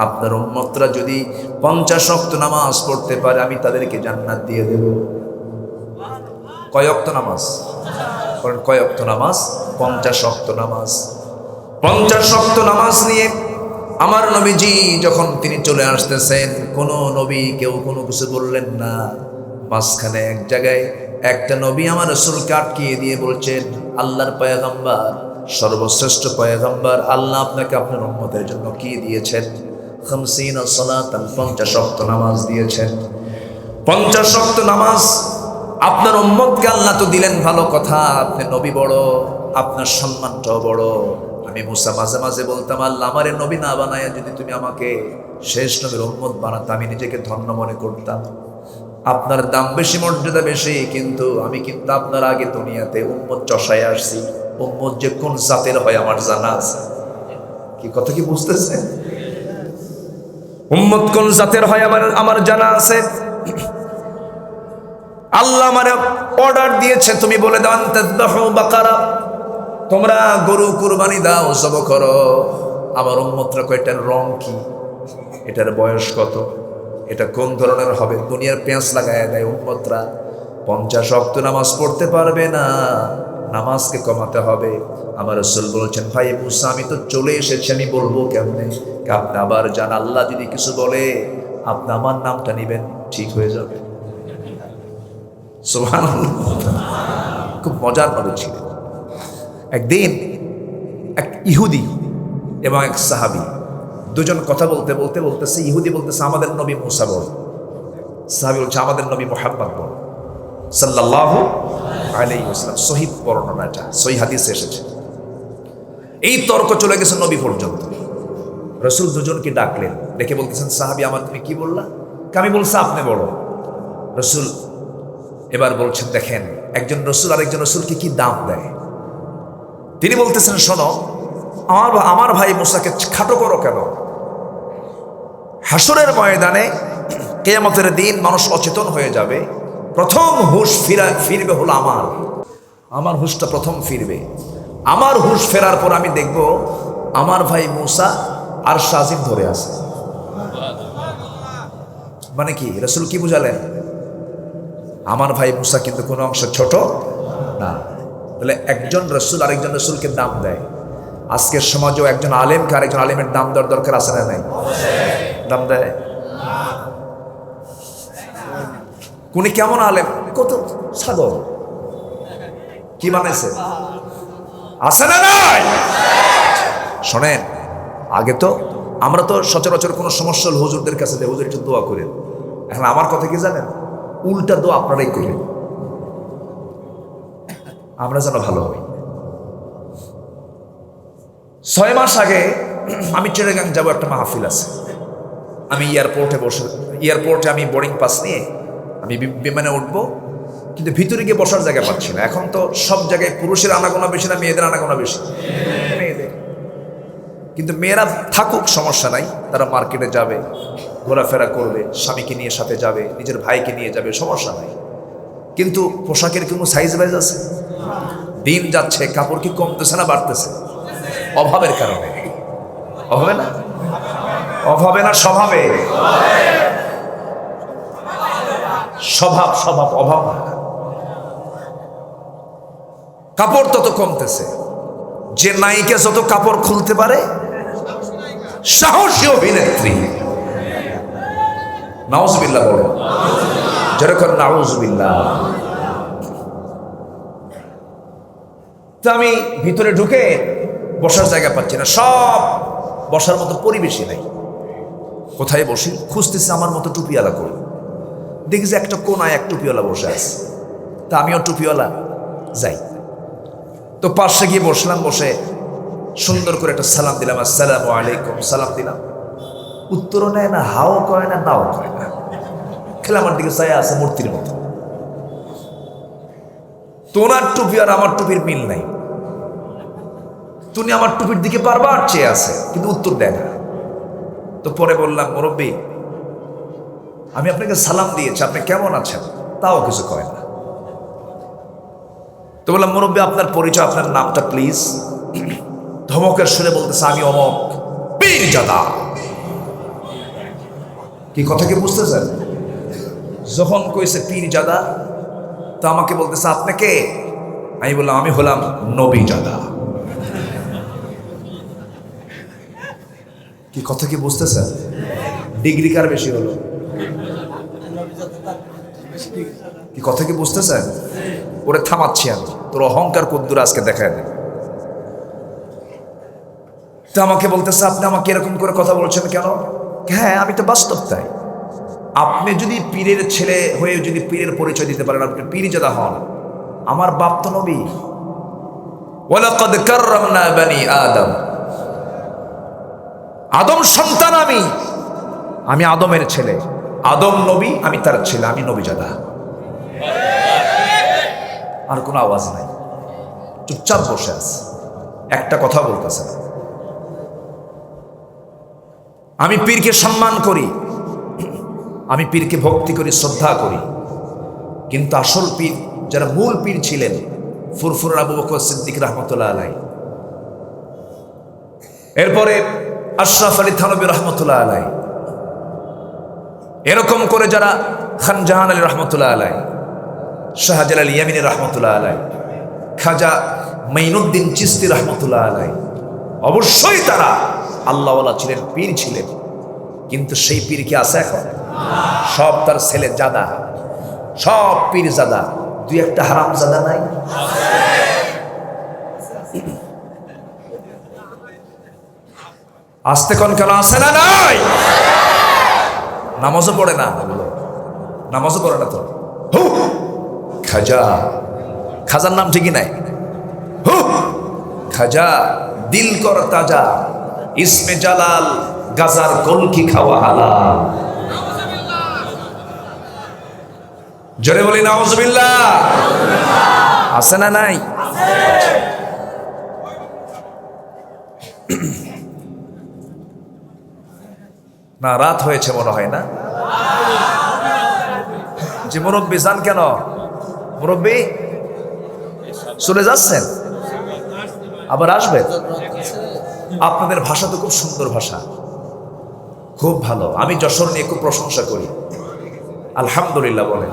আপনার উম্মতরা যদি 50 ওয়াক্ত নামাজ পড়তে পারে, আমি তাদেরকে জান্নাত দিয়ে দেব। কয় ওয়াক্ত নামাজ? কয় ওয়াক্ত নামাজ? 50 ওয়াক্ত নামাজ। 50 ওয়াক্ত নামাজ নিয়ে আমার নবীজি যখন তিনি চলে আসতেছেন, কোনো নবী কেউ কোনো কিছু বললেন না। মাঝখানে এক জায়গায় একটা নবী আমার রাসূলকে আটকিয়ে দিয়ে বলছেন, আল্লাহর পয়গম্বর, সর্বশ্রেষ্ঠ পয়গম্বর, আল্লাহ আপনাকে আপনার উম্মতের জন্য কি দিয়েছেন? 50 সালাতান, 50 ওয়াক্ত নামাজ দিয়েছেন। 50 ওয়াক্ত নামাজ আপনার উম্মতকে আল্লাহ তো দিলেন, ভালো কথা, আপনি নবী বড়, আপনার সম্মানটাও বড়। আমি মুসা মাঝে মাঝে বলতাম, আল্লাহ আমারে নবী না বানায়া যদি তুমি আমাকে শেষ নবীর উম্মত বানাতে, আমি নিজেকে ধন্য মনে করতাম। আপনার দাম বেশি, মর্যাদা বেশি, কিন্তু আমি কিন্তু আপনার আগে দুনিয়াতে উম্মত চষায় আসছি। উম্মত যে কোন জাতের হয় আমার জানা আছে। কি কথা কি বুঝতেছেন? উম্মত কোন জাতের হয় আমার জানা আছে। আল্লাহ আমারে অর্ডার দিয়েছে, তুমি বলে দাও আনতাযবাহু বাকারা, তোমরা গরু কুরবানি দাও, জব করো। আমার উম্মতরা কয়টার রং কি, এটার বয়স কত, এটা কোন ধরনের হবে, দুনিয়ার পেঁয়াজ লাগায় দেয় উম্মতরা। 50 ওয়াক্ত নামাজ পড়তে পারবে না, নামাজকে কমাতে হবে। আমার রাসূল বলছেন, ভাই মুসা, আমি তো চলে এসেছি, আমি বলবো কেমনে? আপনি আবার যান, আল্লাহ যদি কিছু বলে আপনি আমার নামটা নেবেন, ঠিক হয়ে যাবে। সুবহানাল্লাহ। খুব মজার নবী ছিলেন। একদিন এক ইহুদি এবং এক সাহাবী দুজন কথা বলতে বলতে বলতেছে, ইহুদি বলতেছে আমাদের নবী মুসা বল, সাহাবী বলছে আমাদের নবী মুহাম্মদ বল। সাল্লাল্লাহু আলাইহি ওয়াসাল্লাম। সহিহ বর্ণনা, এটা সহিহ হাদিসে এসেছে। এই তর্ক চলে গেছে নবী পর্যন্ত। রসুল দুজনকে ডাকলেন, ডেকে বলতেছেন, সাহাবী আমার তুমি কি বললা? আমি বলছি আপনি বড়। রসুল এবার বলছেন, দেখেন একজন রসুল আরেকজন রসুলকে কি দাম দেয়। তিনি বলতেছেন, শোনো, আমার ভাই মুসাকে খাটো করো কেন? হাসরের ময়দানে কিয়ামতের দিন মানুষ অচেতন হয়ে যাবে, প্রথম হুঁশ ফিরবে হলো আমার হুঁশটা প্রথম ফিরবে। আমার হুঁশ ফেরার পর আমি দেখব আমার ভাই মুসা আর শাজিম ধরে আছে। মানে কি রাসূল কি বুঝালেন? আমার ভাই মুসা কিন্তু কোনো অংশ ছোট না। তাহলে একজন রসুল আরেকজন রসুলকে দাম দেয়। আজকের সমাজেও একজন আলেমকে আরেকজন আলেমের দাম দেওয়ার দরকার আছে না নাই? দাম দেয়। কোনি কেমন আলেম, কত সাগর, কি বানাইছে, আছে না নাই? শোনেন, আগে তো আমরা তো সচরাচর কোনো সমস্যা হলে হুজুরদের কাছে যাই, হুজুর একটু দোয়া করেন। এখন আমার কথা কি জানেন, উল্টা দোয়া আপনারাই করেন, আমরা যেন ভালো হই। 6 মাস আগে আমি চিটাগাং যাবো, একটা মাহফিল আছে। আমি এয়ারপোর্টে আমি বোর্ডিং পাস নিয়ে আমি বিমানে উঠবো, কিন্তু ভিতরে গিয়ে বসার জায়গা পাচ্ছি না। এখন তো সব জায়গায় পুরুষের আনাগোনা বেশি না মেয়েদের আনাগোনা বেশি? মেয়েদের। কিন্তু মেয়েরা থাকুক, সমস্যা নাই, তারা মার্কেটে যাবে, ঘোরাফেরা করবে, স্বামীকে নিয়ে সাথে যাবে, নিজের ভাইকে নিয়ে যাবে, সমস্যা নাই। কিন্তু পোশাকের কোনো সাইজ বাইজ আছে? দিন যাচ্ছে, কাপড় কি কমতেছে না বাড়তেছে? অভাবের কারণে। অভাবে না, অভাবে না স্বভাবে? স্বভাব অভাব না। কাপড় তত কমতেছে। যে নায়িকা যত কাপড় খুলতে পারে, সাহসী অভিনেত্রী। নাউজুবিল্লাহ বলো, যেরকম নাউজুবিল্লাহ। তো আমি ভিতরে ঢুকে বসার জায়গা পাচ্ছি না, সব বসার মতো পরিবেশই নাই। কোথায় বসি খুঁজতেছি, আমার মতো টুপিওয়ালা কই। দেখি যে একটা কোনায় এক টুপিওয়ালা বসে আছে, তা আমিও টুপিওয়ালা যাই। তো পাশে গিয়ে বসলাম, বসে সুন্দর করে একটা সালাম দিলাম, আসসালামু আলাইকুম, সালাম দিলাম। উত্তরও নেয় না, হাও কয় না, নাও কয় না, খেলে আমার দিকে চাই আছে মূর্তির মতো। তোনার টুপি আর আমার টুপির মিল নাই। তুমি আমার টুপির দিকে বারবার চেয়ে আছে, কিন্তু উত্তর দেয় না। তো পরে বললাম, মুরব্বী আমি আপনাকে সালাম দিয়েছি, আপনি কেমন আছেন? তাও কিছু কয় না। তো বললাম, মুরব্বী আপনার পরিচয়, আপনার নামটা প্লিজ। ধমকের সুরে বলতেছে, আমি অমক পীরজাদা। কি কথা কি বুঝতেছেন? যখন কইছে পীরজাদা, তো আমাকে বলতেছে, আপনি কে? আমি বললাম, আমি হলাম নবীজাদা। কি কথা কি বুঝতেছেন? ডিগ্রি কার বেশি হলো? কি কথা কি বুঝতেছেন? ওরে থামাচ্ছি আমি, তোর অহংকার কদ্দুর আজকে দেখায় দেবে। তো আমাকে বলতেছে, আপনি আমাকে এরকম করে কথা বলছেন কেন? হ্যাঁ, আমি তো বাস্তব তাই। আপনি যদি পীরের ছেলে হয়ে যদি পীরের পরিচয় দিতে পারেন, আপনি পীরজাদা হন। আমার বাপ তো নবী। ওয়ালাকাদ কাররামনা বানি আদম। আদম সন্তান আমি আদমের ছেলে। আদম নবী, আমি তার ছেলে, আমি নবীজাদা। আর কোনো আওয়াজ নাই, চুপচাপ বসে আছে, একটা কথা বলতেছে না। আমি পীরকে সম্মান করি, আমি পীরকে ভক্তি করি, শ্রদ্ধা করি, কিন্তু আসল পীর যারা মূল পীর ছিলেন, ফুরফুরা আবু বকর সিদ্দিক রহমতুল্লাহ আলাইহি, এরপরে আশরাফ আলী থানবী রহমতুল্লাহ আলাইহি, এরকম করে যারা খান জাহান আলী রহমতুল্লাহ আলাইহি, শাহজালাল ইয়ামিনী রহমতুল্লাহ আলাইহি, খাজা মাইনুদ্দিন চিশতি রহমতুল্লাহ আলাইহি, অবশ্যই তারা আল্লাহওয়ালা ছিলেন, পীর ছিলেন। কিন্তু সেই পীর কি আছে এখন? সব তার ছেলে জাদা, সব পীর জাদা। দুই একটা হারাম জাদা নাই? আসতে কোন কেন আছে না নাই? নামাজও পড়ে না, নামাজও পড়ে না তো, খাজা, খাজার নাম ঠিকই নাই, খাজা দিল কর তাজা, ইসমে জালাল গাজার কলকি খাওয়া হালাল। জোরে বলি নাউজুবিল্লাহ। আছে না নাই? না রাত হয়েছে মনে হয় না? যে মুরব্বী যান কেন? মুরব্বী চলে যাচ্ছেন, আবার আসবেন? আপনাদের ভাষা তো খুব সুন্দর ভাষা, খুব ভালো। আমি যশোর নিয়ে খুব প্রশংসা করি, আলহামদুলিল্লাহ বলেন।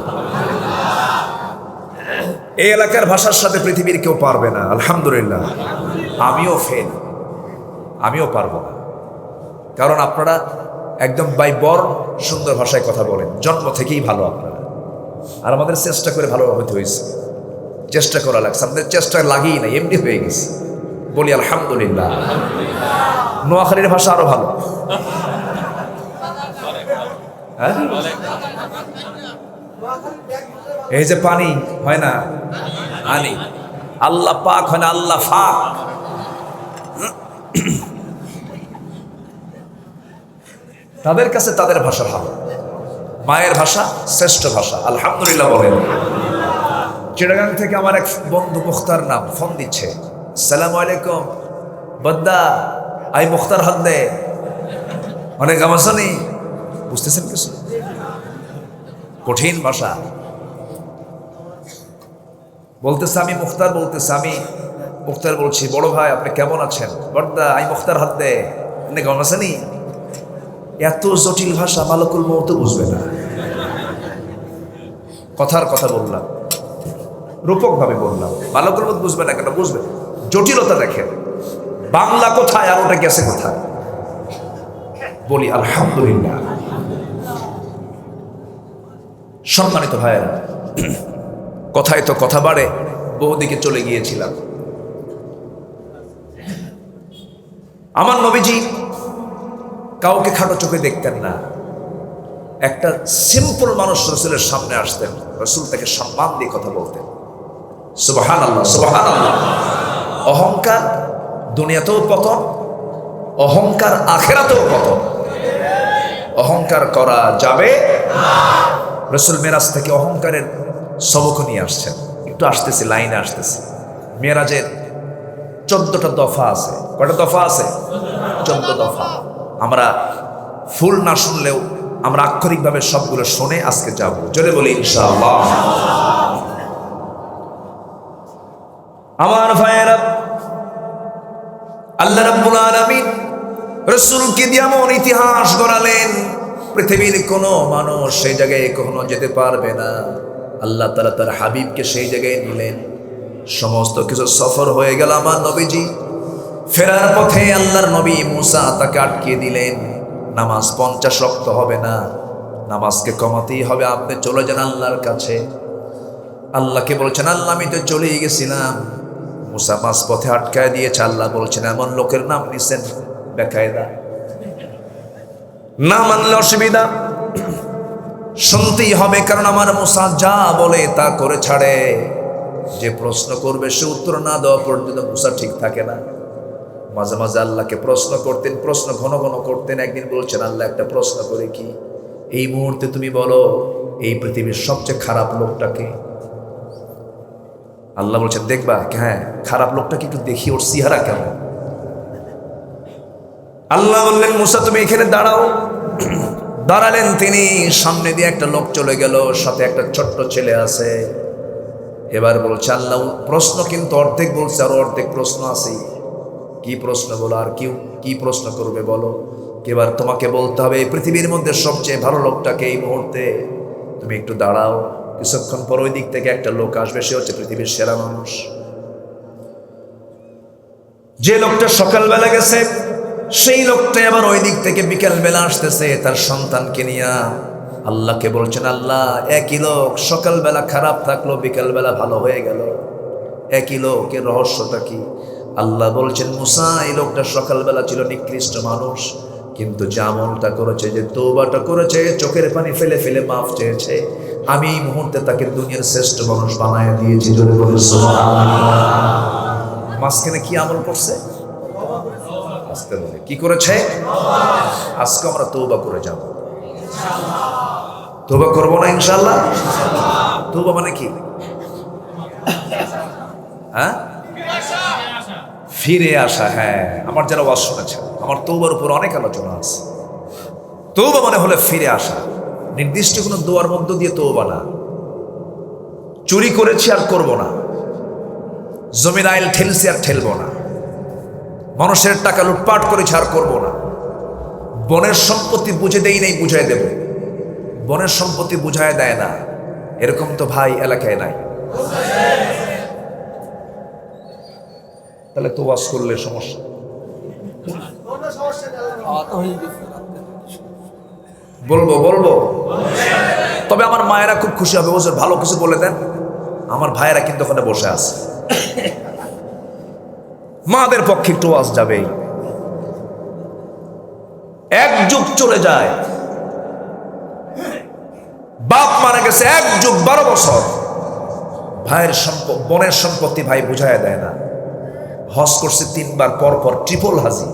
এই এলাকার ভাষার সাথে পৃথিবীর কেউ পারবে না, আলহামদুলিল্লাহ। আমিও ফেল, আমিও পারবো না, কারণ আপনারা একদম বাই বর্ণ সুন্দর ভাষায় কথা বলেন, জন্ম থেকেই ভালো আপনারা। আর আমাদের চেষ্টা করে ভালো হতে হয়েছে, চেষ্টা করা লাগছে, আমাদের চেষ্টা লাগিয়ে না, এমনি হয়ে গেছে। বলি আলহামদুলিল্লাহ। নোয়াখালীর ভাষা আরো ভালো। হ্যাঁ, এই যে পানি হয় না আনি, আল্লাহ পাক হয় না আল্লাহ ফাক। তাদের কাছে তাদের ভাষা ভালো, মায়ের ভাষা শ্রেষ্ঠ ভাষা, আলহামদুলিল্লাহ বলেন। চিটাগাং থেকে আমার এক বন্ধু মুখতার নাম ফোন দিচ্ছে, সালাম আলাইকুম বদ্দা, আই মুখতার হাত দে, অনেক গামাসানি, বুঝতেছেন কিছু? কঠিন ভাষা বলতেছে, আমি মুখতার বলতেছে, আমি মুখতার বলছি, বড় ভাই আপনি কেমন আছেন? বদ্দা আই মুখতার হাত দে, অনেক গামাসানি। এত জটিল ভাষা মালাকুল মউত বুঝবে না। কথার কথা বললাম, রূপক ভাবে বললাম, মালাকুল মউত বুঝবে না কেন? বুঝবে, জটিলতা দেখেন। বাংলা কোথায় আর ওটা গেছে কোথায়? বলি আলহামদুলিল্লাহ। সম্মানিত ভাইয়েরা, কথায় তো কথা বাড়ে, বহুদিকে চলে গিয়েছিলাম। আমার নবীজি কাউকে খাটো চোখে দেখতেন না। একটা সিম্পল মানুষ রসুলের সামনে আসতেন, রসুল তাকে সম্মান দিয়ে কথা বলতেন। সুবহানাল্লাহ, সুবহানাল্লাহ। অহংকার দুনিয়াতেও পতন, অহংকার আখেরাতেও পতন। অহংকার করা যাবে না। রসুল মেরাজ থেকে অহংকারের সবক নিয়ে আসছেন, একটু আসতেছি, লাইনে আসতেছি। মেরাজের 14টা দফা আছে। কয়টা দফা আছে? 14 দফা। আমরা ফুল না শুনলেও আমরা আক্ষরিকভাবে সবগুলো শুনে আজকে যাব। চলে বলি ইনশাআল্লাহ। আমার ভাইয়েরা, আল্লাহ রাব্বুল আলামিন রাসূলকে দিয়ে এমন ইতিহাস গড়ালেন, পৃথিবীর কোনো মানুষ সেই জায়গায় কখনো যেতে পারবে না। আল্লাহ তাআলা তার হাবিবকে সেই জায়গায় নিলেন। সমস্ত কিছু সফর হয়ে গেল। আমার নবীজি ফেরার পথে আল্লাহর নবী মুসা তাকে আটকিয়ে দিলেন। নামাজ 50 ওয়াক্ত হবে না, নামাজকে কমাতেই হবে, আপনি চলে যান আল্লাহর কাছে। আল্লাহকে বলছেন, আল্লাহ আমি তো চলেই গেছিলাম। মুসা মাঝ পথে আটকায় দিয়েছে। আল্লাহ বলছেন, এমন লোকের নাম নিছেন বেকায়দা, না মানলে অসুবিধা, শুনতেই হবে, কারণ আমার মুসা যা বলে তা করে ছাড়ে। যে প্রশ্ন করবে সে উত্তর না দেওয়া পর্যন্ত মুসা ঠিক থাকে না। মাঝে মাঝে আল্লাহকে প্রশ্ন করতেন, প্রশ্ন ঘন ঘন করতেন। একদিন বলছেন, আল্লাহ একটা প্রশ্ন করে কি, এই মুহূর্তে তুমি বলো এই পৃথিবীর সবচেয়ে খারাপ লোকটাকে? আল্লাহ বলছেন, দেখবা? হ্যাঁ, খারাপ লোকটাকে একটু দেখি, ওর চেহারা কেমন। আল্লাহ বললেন, মুসা তুমি এখানে দাঁড়াও। দাঁড়ালেন তিনি। সামনে দিয়ে একটা লোক চলে গেল, সাথে একটা ছোট্ট ছেলে আছে। এবার বলছে আল্লাহ, প্রশ্ন কিন্তু অর্ধেক বলছে, আর অর্ধেক প্রশ্ন আছে। কি প্রশ্ন বলো? আর কি প্রশ্ন করবে বলো? এবার তোমাকে বলতে হবে এই পৃথিবীর মধ্যে সবচেয়ে ভালো লোকটাকে এই মুহূর্তে। তুমি একটু দাঁড়াও, কিছুক্ষণ পর ওই দিক থেকে একটা লোক আসবে, সে হচ্ছে পৃথিবীর সেরা মানুষ। যে লোকটা সকালবেলা গেছে সেই লোকটা আবার ওই দিক থেকে বিকালবেলা আসতেছে তার সন্তানকে নিয়ে। আল্লাহকে বলছেন, আল্লাহ একই লোক সকালবেলা খারাপ থাকলো, বিকালবেলা ভালো হয়ে গেল, একই লোক, এর রহস্যটা কি? আল্লাহ বলছেন, মুসা এই লোকটা সকালবেলা ছিল নিকৃষ্ট মানুষ, কিন্তু যে আমলটা করেছে, যে তওবাটা করেছে, চোখের পানি ফেলে ফেলে মাফ চেয়েছে, আমি এই মুহূর্তে তাকে দুনিয়ার শ্রেষ্ঠ মানুষ বানায় দিয়েছি। জোরে বলে সুবহানাল্লাহ। মাঝখানে কি আমল করছে? আজকে বলে কি করেছে? আজকে আমরা তওবা করে যাব। তওবা করবো না ইনশাআল্লাহ? তওবা মানে কি? হ্যাঁ, ফিরে আসা। হ্যাঁ, আমার যারা ওয়াজ শুনেছে, আমার তওবার উপর অনেক আলোচনা আছে। তওবা মানে হলে ফিরে আসা, নির্দিষ্ট কোনো দোয়ার মধ্য দিয়ে তওবা না। চুরি করেছি আর করব না, জমির আইল ঠেলছি আর ঠেলবো না, মানুষের টাকা লুটপাট করেছি আর করব না, বনের সম্পত্তি বুঝে দেই নাই বুঝাই দেব। বনের সম্পত্তি বুঝায় দেয় না, এরকম তো ভাই এলাকায় নাই। তাহলে তো ওয়াজ করলে সমস্যা। বলবো বলবো, তবে আমার মায়েরা খুব খুশি হবে, বলছে ভালো কিছু বলে দেন। আমার ভাইয়েরা কিন্তু ওখানে বসে আছে, মাদের পক্ষে একটু ওয়াজ যাবেই। এক যুগ চলে যায়, বাপ মারা গেছে 1 যুগ 12 বছর, ভাইয়ের বনের সম্পত্তি ভাই বুঝায় দেয় না। হজ করছে 3 বার, পর পর ট্রিপল হাজি।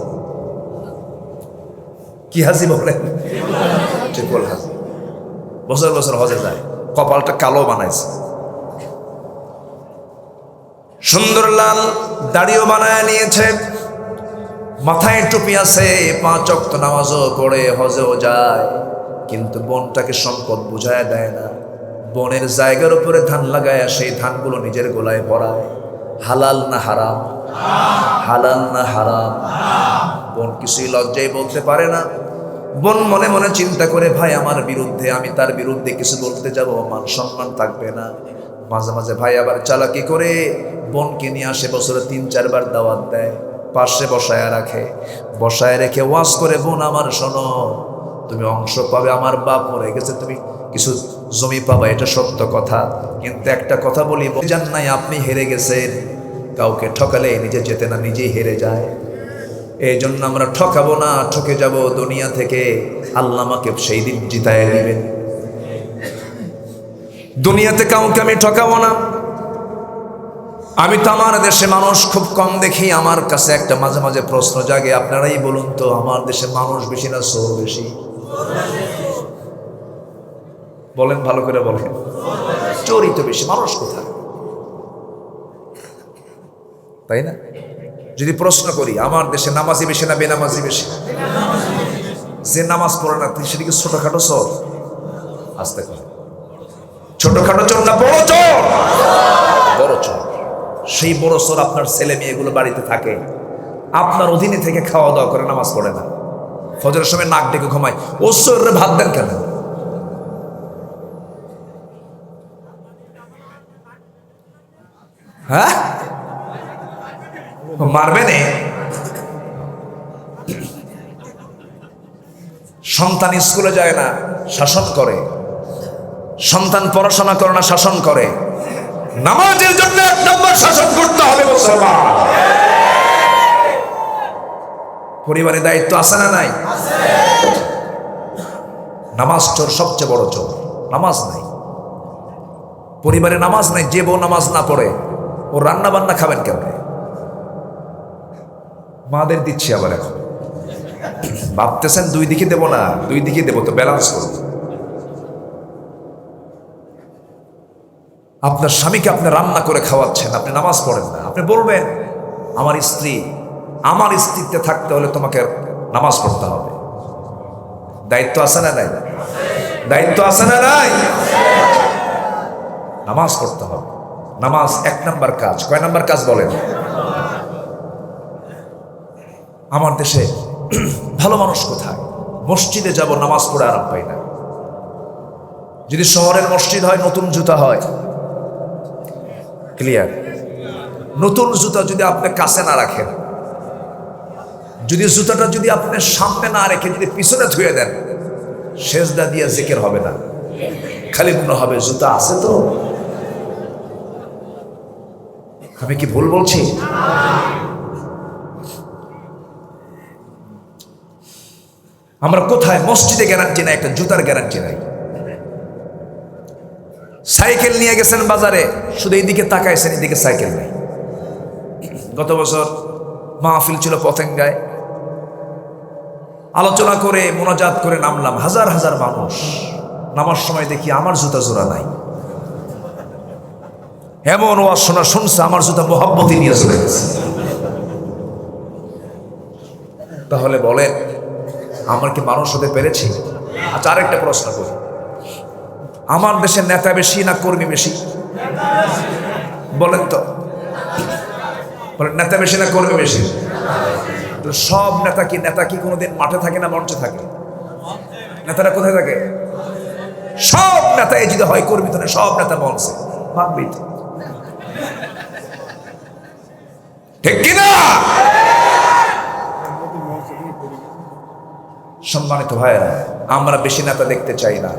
কি হাজি বলেন? ট্রিপল হাজি। বছর বছর হজে যায়, কপালটা কালো বানাইছে, সুন্দর লাল দাড়িও বানায় নিয়েছে, মাথায় টুপি আছে, 5 ওয়াক্ত নামাজও পড়ে, হজেও যায়, কিন্তু বনটাকে সম্পদ বুঝায় দেয় না। বনের জায়গার উপরে ধান লাগায়, সেই ধানগুলো নিজের গোলায় ভরায়। হালাল না হারাম? হালাল না হারাম? বোন কিছুই লজ্জায় বলতে পারে না। বোন মনে মনে চিন্তা করে, ভাই আমার বিরুদ্ধে, আমি তার বিরুদ্ধে কিছু বলতে যাব, মান সম্মান থাকবে না। মাঝে মাঝে ভাই আবার চালাকি করে বোনকে নিয়ে আসে, বছরে 3-4 বার দাওয়াত দেয়, পাশে বসায় রাখে, বসায় রেখে ওয়াজ করে, বোন আমার শোনো, তুমি অংশ পাবে, আমার বাপ মরে গেছে, তুমি কিছু জমি পাবা, এটা সত্য কথা, কিন্তু একটা কথা বলি, জান নাই আপনি হেরে গেছেন। কাউকে ঠকালে নিজে যেতে না, নিজেই হেরে যায়। এই জন্য আমরা ঠকাবো না, ঠকে যাব দুনিয়া থেকে, আল্লাহ আমাকে সেই দিন জিতায় দিবেন। দুনিয়াতে কাউকে আমি ঠকাবো না। আমি তো আমার দেশে মানুষ খুব কম দেখি, আমার কাছে একটা মাঝে মাঝে প্রশ্ন জাগে, আপনারাই বলুন তো, আমার দেশে মানুষ বেশি না চোর বেশি? বলেন, ভালো করে বলেন। চোরই তো বেশি, মানুষ কোথায়? তাই না? যদি প্রশ্ন করি, আমার দেশে নামাজি বেশি না বেনামাজি বেশি? যে নামাজ পড়ে না সেটা কি ছোটখাটো চোর? আস্তে করে, ছোটখাটো চোর না বড় চোর? বড় চোর। সেই বড় চোর আপনার ছেলে মেয়েগুলো বাড়িতে থাকে, আপনার অধীনে থেকে খাওয়া দাওয়া করে, নামাজ পড়ে না, ফজরের সময় নাক ডেকে ঘুমায়, ও চোরে ভাত দেন কেন? হ্যাঁ, মারবে না? সন্তান স্কুলে যায় না, শাসন করে। সন্তান পড়াশোনা করে না, শাসন করে। নামাজের জন্য 1 নম্বর শাসন করতে হবে মুসলমান। পরিবারের দায়িত্ব আছে না নাই? নামাজ চোর, সবচেয়ে বড় চোর। নামাজ নাই, পরিবারে নামাজ নাই, যে বউ নামাজ না পড়ে ও রান্না বান্না খাবেন কেমনে? মাদের দিচ্ছি আবার, এখন ভাবতেছেন 2 দিকে দেবো না, 2 দিকে দেবো তো, ব্যালেন্স করব। আপনার স্বামীকে আপনি রান্না করে খাওয়াচ্ছেন, আপনি নামাজ পড়েন না, আপনি বলবেন আমার স্ত্রীতে থাকতে হলে তোমাকে নামাজ পড়তে হবে। দায়িত্ব আছে না নাই? দায়িত্ব আছে না নাই? নামাজ পড়তে হবে। নামাজ 1 নম্বর কাজ। কয় নম্বর কাজ বলেন? আমার দেশে ভালো মানুষ কোথায়? মসজিদে যাব, নামাজ পড়ে আরাম পাই না। যদি শহরের মসজিদ হয়, নতুন জুতা হয়, ক্লিয়ার? নতুন জুতা যদি আপনি কাছে না রাখেন, যদি জুতাটা যদি আপনি সামনে না রেখে যদি পিছনে ধুয়ে দেন, সেজদা দিয়ে জিকির হবে না, খালি মনে হবে জুতা আছে তো। আমি কি ভুল বলছি? আমরা কোথায়? মসজিদে গ্যারান্টি নাই, একটা জুতার গ্যারান্টি নাই। সাইকেল নিয়ে গেছেন বাজারে, শুধু এইদিকে তাকাইছেন, এদিকে সাইকেল নেই। গত বছর মাহফিল ছিল পতেঙ্গায়, আলোচনা করে মোনাজাত করে নামলাম, হাজার হাজার মানুষ। নামার সময় দেখি আমার জুতা জোড়া নাই। এমন ওয়াজ শুনছে, আমার জুতা মোহাব্বতই নিয়ে চলে গেছে। তাহলে বলেন, আমার কি মানুষ হতে পেরেছি? আচ্ছা, আরেকটা প্রশ্ন করি, আমার দেশের নেতা বেশি না কর্মী বেশি? বলেন তো, বলেন, নেতা বেশি না কর্মী বেশি? সব নেতা কি কোনোদিন মাঠে থাকে না মঞ্চে থাকে? নেতারা কোথায় থাকে? সব নেতা এই যদি হয় কর্মী, তো সব নেতা মঞ্চে ভাববি, ঠিক কিনা? সম্মানিত ভাইয়েরা, আমরা বেশি নেতা দেখতে চাই না,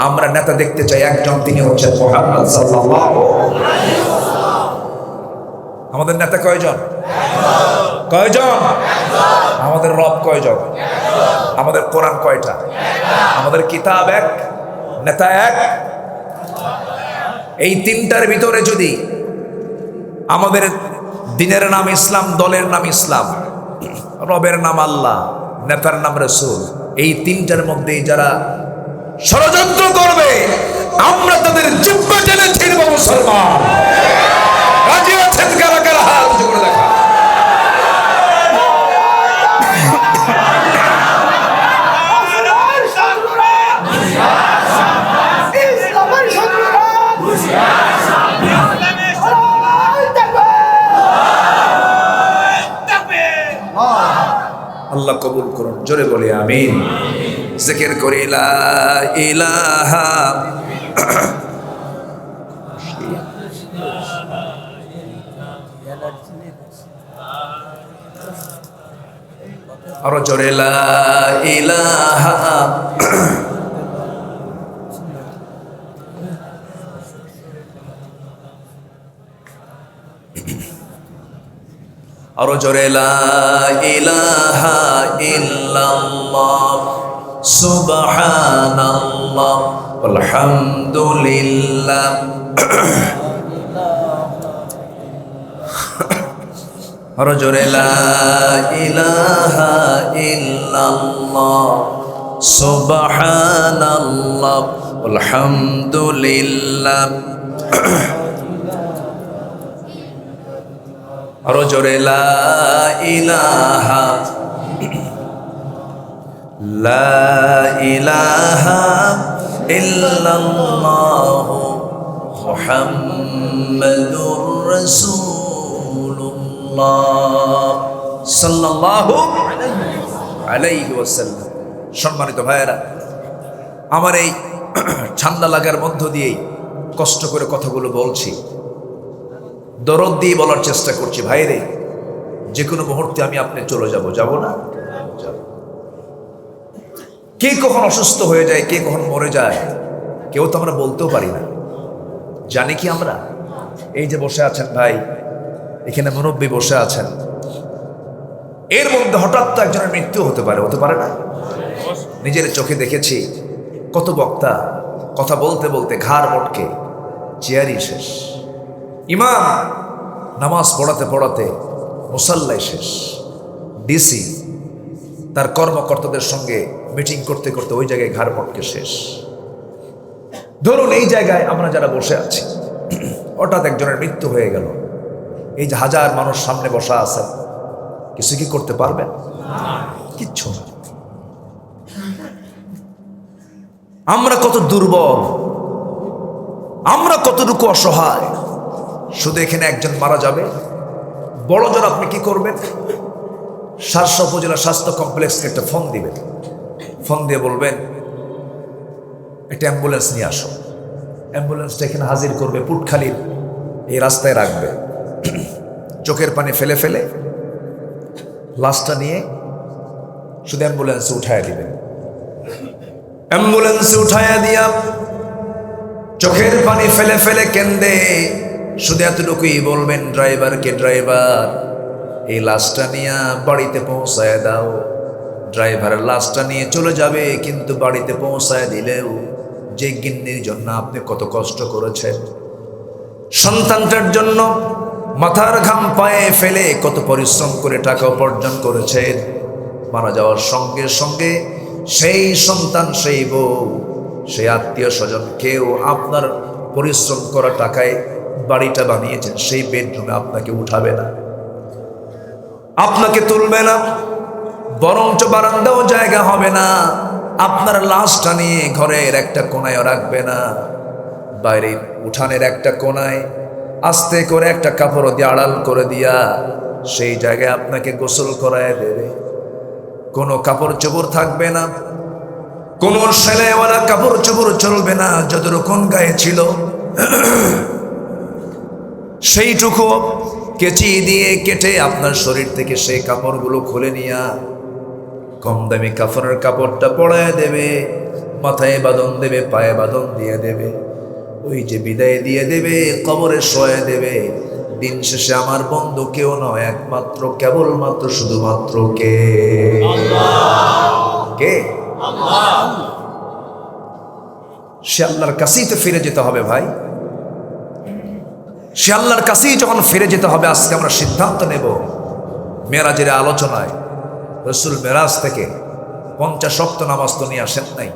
আমরা নেতা দেখতে চাই একজন, তিনি হচ্ছেন মুহাম্মদ সাল্লাল্লাহু আলাইহি ওয়াসাল্লাম। আমাদের নেতা কয়জন? কয়জন? আমাদের রব কয়জন? আমাদের কোরআন কয়টা? আমাদের কিতাব এক, নেতা এক। এই তিনটার ভিতরে যদি আমাদের দিনের নাম ইসলাম, দলের নাম ইসলাম, রবের নাম আল্লাহ, নেতার নাম রাসূল, এই তিনটার মধ্যেই যারা ষড়যন্ত্র করবে, আমরা তাদের জিহ্বা টেনে ছিঁড়ব। মুসলমান রাজি আছেন? কারা কারা হাত উঁচু করে দেখা। আল্লাহ কবুল করুন, জোরে বলি আমিন। জিকির করি লা ইলাহা আরো জোরে লা ইলাহা আরো জোরে লা ইলাহা ইল্লাল্লাহ সুবহানাল্লাহ আলহামদুলিল্লাহ। আরো জোরে লা ইলাহা ইল্লাল্লাহ সুবহানাল্লাহ আলহামদুলিল্লাহ। আরো জোরে লা ইলাহা ইল্লাল্লাহ মুহাম্মাদুর রাসূলুল্লাহ সাল্লাল্লাহু আলাইহি ওয়াসাল্লাম। সম্মানিত ভাইয়েরা, আমার এই ঠান্ডা লাগার মধ্য দিয়েই কষ্ট করে কথাগুলো বলছি, দরদ দিয়ে বলার চেষ্টা করছি। ভাইরে, যে কোনো মুহূর্তে আমি আপনি চলে যাব না? কে কখন অসুস্থ হয়ে যায়, কে কখন মরে যায়, কেউ তো আমরা বলতেও পারি না। জানি কি আমরা? এই যে বসে আছেন ভাই, এখানে মুরব্বী বসে আছেন, এর মধ্যে হঠাৎ তো একজনের মৃত্যু হতে পারে, হতে পারে না? নিজের চোখে দেখেছি কত বক্তা কথা বলতে বলতে ঘাড় মটকে চেয়ারই শেষ, ইমাম নামাজ পড়াতে পড়াতে মুসাল্লাই শেষ, ডিসি তার কর্মকর্তাদের সঙ্গে মিটিং করতে করতে ওই জায়গায় ঘাড় মটকে শেষ। ধরুন এই জায়গায় আমরা যারা বসে আছি, হঠাৎ একজনের মৃত্যু হয়ে গেল, এই যে হাজার মানুষ সামনে বসা আছে, কিছু কি করতে পারবেন? কিচ্ছু না। আমরা কত দুর্বল, আমরা কতটুকু অসহায়। শুধু এখানে একজন মারা যাবে, বড় জোর আপনি কি করবেন? শার্শা উপজেলা স্বাস্থ্য কমপ্লেক্সকে একটা ফোন দিবেন, ফোন দিয়ে বলবেন একটা অ্যাম্বুলেন্স নিয়ে আসো। অ্যাম্বুলেন্সটা এখানে হাজির করবে, পুটখালির এই রাস্তায় রাখবে, চোখের পানি ফেলে ফেলে লাশটা নিয়ে শুধু অ্যাম্বুলেন্সে উঠাইয়া দিবেন। অ্যাম্বুলেন্সে উঠাইয়া দিয়া চোখের পানি ফেলে ফেলে কেন্দে শুধু এতটুকুই বলবেন ড্রাইভারকে, ড্রাইভার এই লাশটা নিয়ে বাড়িতে পৌঁছায় দাও। ড্রাইভারের লাশটা নিয়ে চলে যাবে, কিন্তু বাড়িতে পৌঁছায় দিলেও যে গিন্নির জন্য আপনি কত কষ্ট করেছেন, সন্তানটার জন্য মাথার ঘাম পায়ে ফেলে কত পরিশ্রম করে টাকা উপার্জন করেছেন, মারা যাওয়ার সঙ্গে সঙ্গে সেই সন্তান, সেই বউ, সেই আত্মীয় স্বজন কেউ আপনার পরিশ্রম করা টাকায় বাড়িটা বানিয়েছেন, সেই বেডরুমে আপনাকে উঠাবে না, আপনাকে তুলবে না, বরঞ্চ বারান্দাও জায়গা হবে না, আপনার লাশটা নিয়ে ঘরের একটা কোনায় রাখবে না, বাইরে উঠানের একটা কোনায় আস্তে করে একটা কাপড় দিয়ে আড়াল করে দিয়া সেই জায়গায় আপনাকে গোসল করায় দেবে। কোনো কাপড় চোপড় থাকবে না, কোনো সেলাইওয়ালা কাপড় চোপড় চলবে না, যতটুকু গায়ে ছিল সেইটুকু কেচি দিয়ে কেটে আপনার শরীর থেকে সেই কাপড়গুলো খুলে নিয়া কম দামি কাফনের কাপড়টা পরায় দেবে, মাথায় বাঁধন দেবে, পায়ে বাঁধন দিয়ে দেবে, ওই যে বিদায় দিয়ে দেবে, কবরে শোয়া দেবে। দিন শেষে আমার বন্ধু কেউ নয়, একমাত্র কেবলমাত্র শুধুমাত্র কে? কে? সে আল্লাহর কাছেই তো ফিরে যেতে হবে ভাই, সে আল্লাহর কাছেই যখন ফিরে যেতে হবে, আজকে আমরা সিদ্ধান্ত নেব। মেরাজের আলোচনায় রসুল মেরাজ থেকে 50 ওয়াক্ত নামাজ তো নিয়ে আসেন নাই,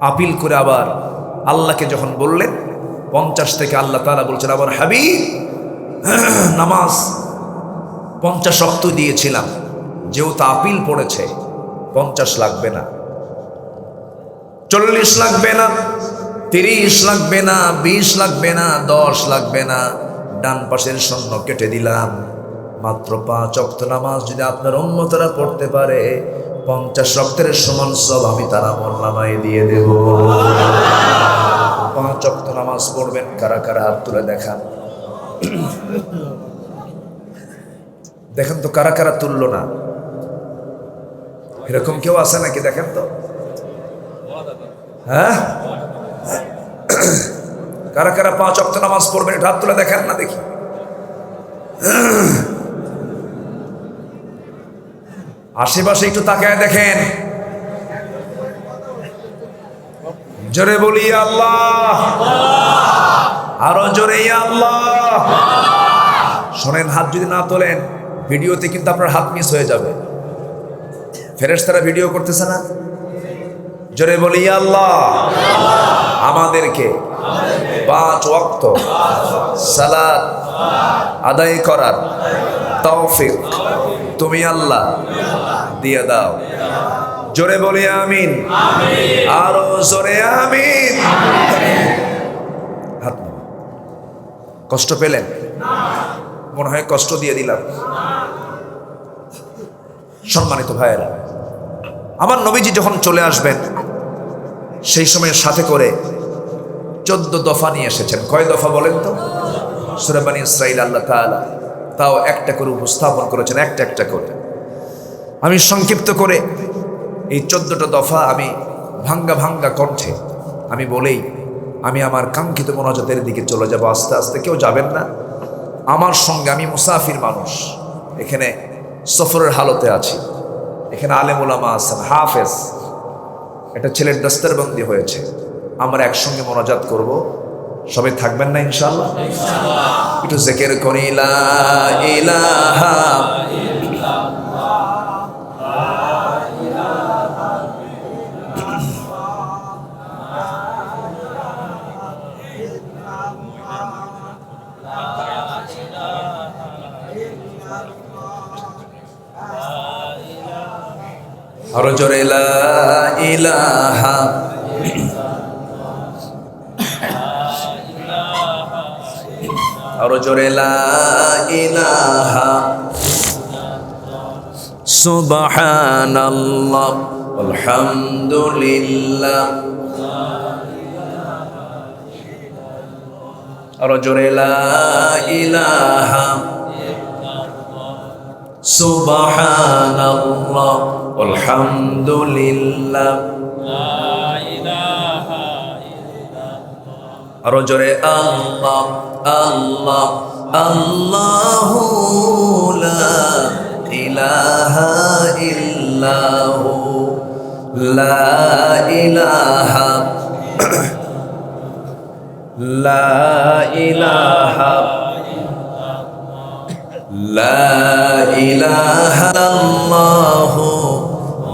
আপিল করে আবার আল্লাহকে যখন বললেন 50 থেকে, আল্লাহ তাআলা বলছেন আবার হাবিব নামাজ 50 ওয়াক্ত দিয়েছিলাম, যেহেতু আপিল পড়েছে 50 লাগবে না, 40 লাগবে না, 30 লাগবে না, 20 লাগবে না, 10 লাগবে না, ডান পাশের শূন্য কেটে দিলাম। মাত্র 5 ওয়াক্ত নামাজ যদি আপনার উম্মতরা পড়তে পারে, 50 ওয়াক্তের সমান সব আমি তার আমলনামায় দিয়ে দেব। 5 ওয়াক্ত নামাজ পড়বেন কারা কারা হাত তুলে দেখান, দেখেন তো কারা কারা তুললো না, এরকম কেউ আছে নাকি? দেখেন তো, হ্যাঁ কারা কারা 5 ওয়াক্ত নামাজ পড়বেন এটা হাত তুলে দেখেন না দেখি। আশেপাশে একটু তাকায় দেখেন, জোরে বলি আল্লাহ, আরো জোরে আল্লাহ। শোনেন, হাত যদি না তোলেন ভিডিওতে কিন্তু আপনার হাত মিস হয়ে যাবে, ফেরেশতারা ভিডিও করতেছে না? জোরে বলি আল্লাহ। আমাদেরকে 5 ওয়াক্ত সালাত আদায় করার তৌফিক তুমি আল্লাহ দিয়ে দাও। জোরে বলি আমিন, আরো জোরে আমিন। হাত নামান। কষ্ট পেলেন? মনে হয় কষ্ট দিয়ে দিলাম। সম্মানিত ভাইয়েরা, আমার নবীজি যখন চলে আসবেন সেই সময় সাথে করে 14 দফা নিয়ে এসেছেন। কয় দফা বলেন তো? সূরা বনী ইসরাঈল আল্লাহ তাআলা তাও একটা করে উপস্থাপন করেছেন, একটা একটা করে। আমি সংক্ষিপ্ত করে এই 14টা দফা আমি ভাঙ্গা ভাঙ্গা কণ্ঠে আমি বলেই আমি আমার কাঙ্ক্ষিত মোনাজাতের দিকে চলে যাব। আস্তে আস্তে কেউ যাবেন না আমার সঙ্গে, আমি মুসাফির মানুষ, এখানে সফরের হালতে আছি, এখানে আলেম উলামা আছেন, হাফেজ, একটা ছেলের দস্তরবন্দি হয়েছে, আমরা একসঙ্গে মোনাজাত করব। সবাই থাকবেন না ইনশাআল্লাহ? একটু জিকির করি লা ইলাহা আরো জোরে লা ইলাহা আরো জোরে লা ইলাহা সুবহানাল্লাহ আলহামদুলিল্লাহ আরো জোরে লা ইলাহা সুবহানাল্লাহ আলহামদুলিল্লাহ আরো জোরে আল্লাহ আল্লাহ আল্লাহু লা ইলাহা ইল্লাহু লা ইলাহা লা ইলাহা ইল্লাল্লাহু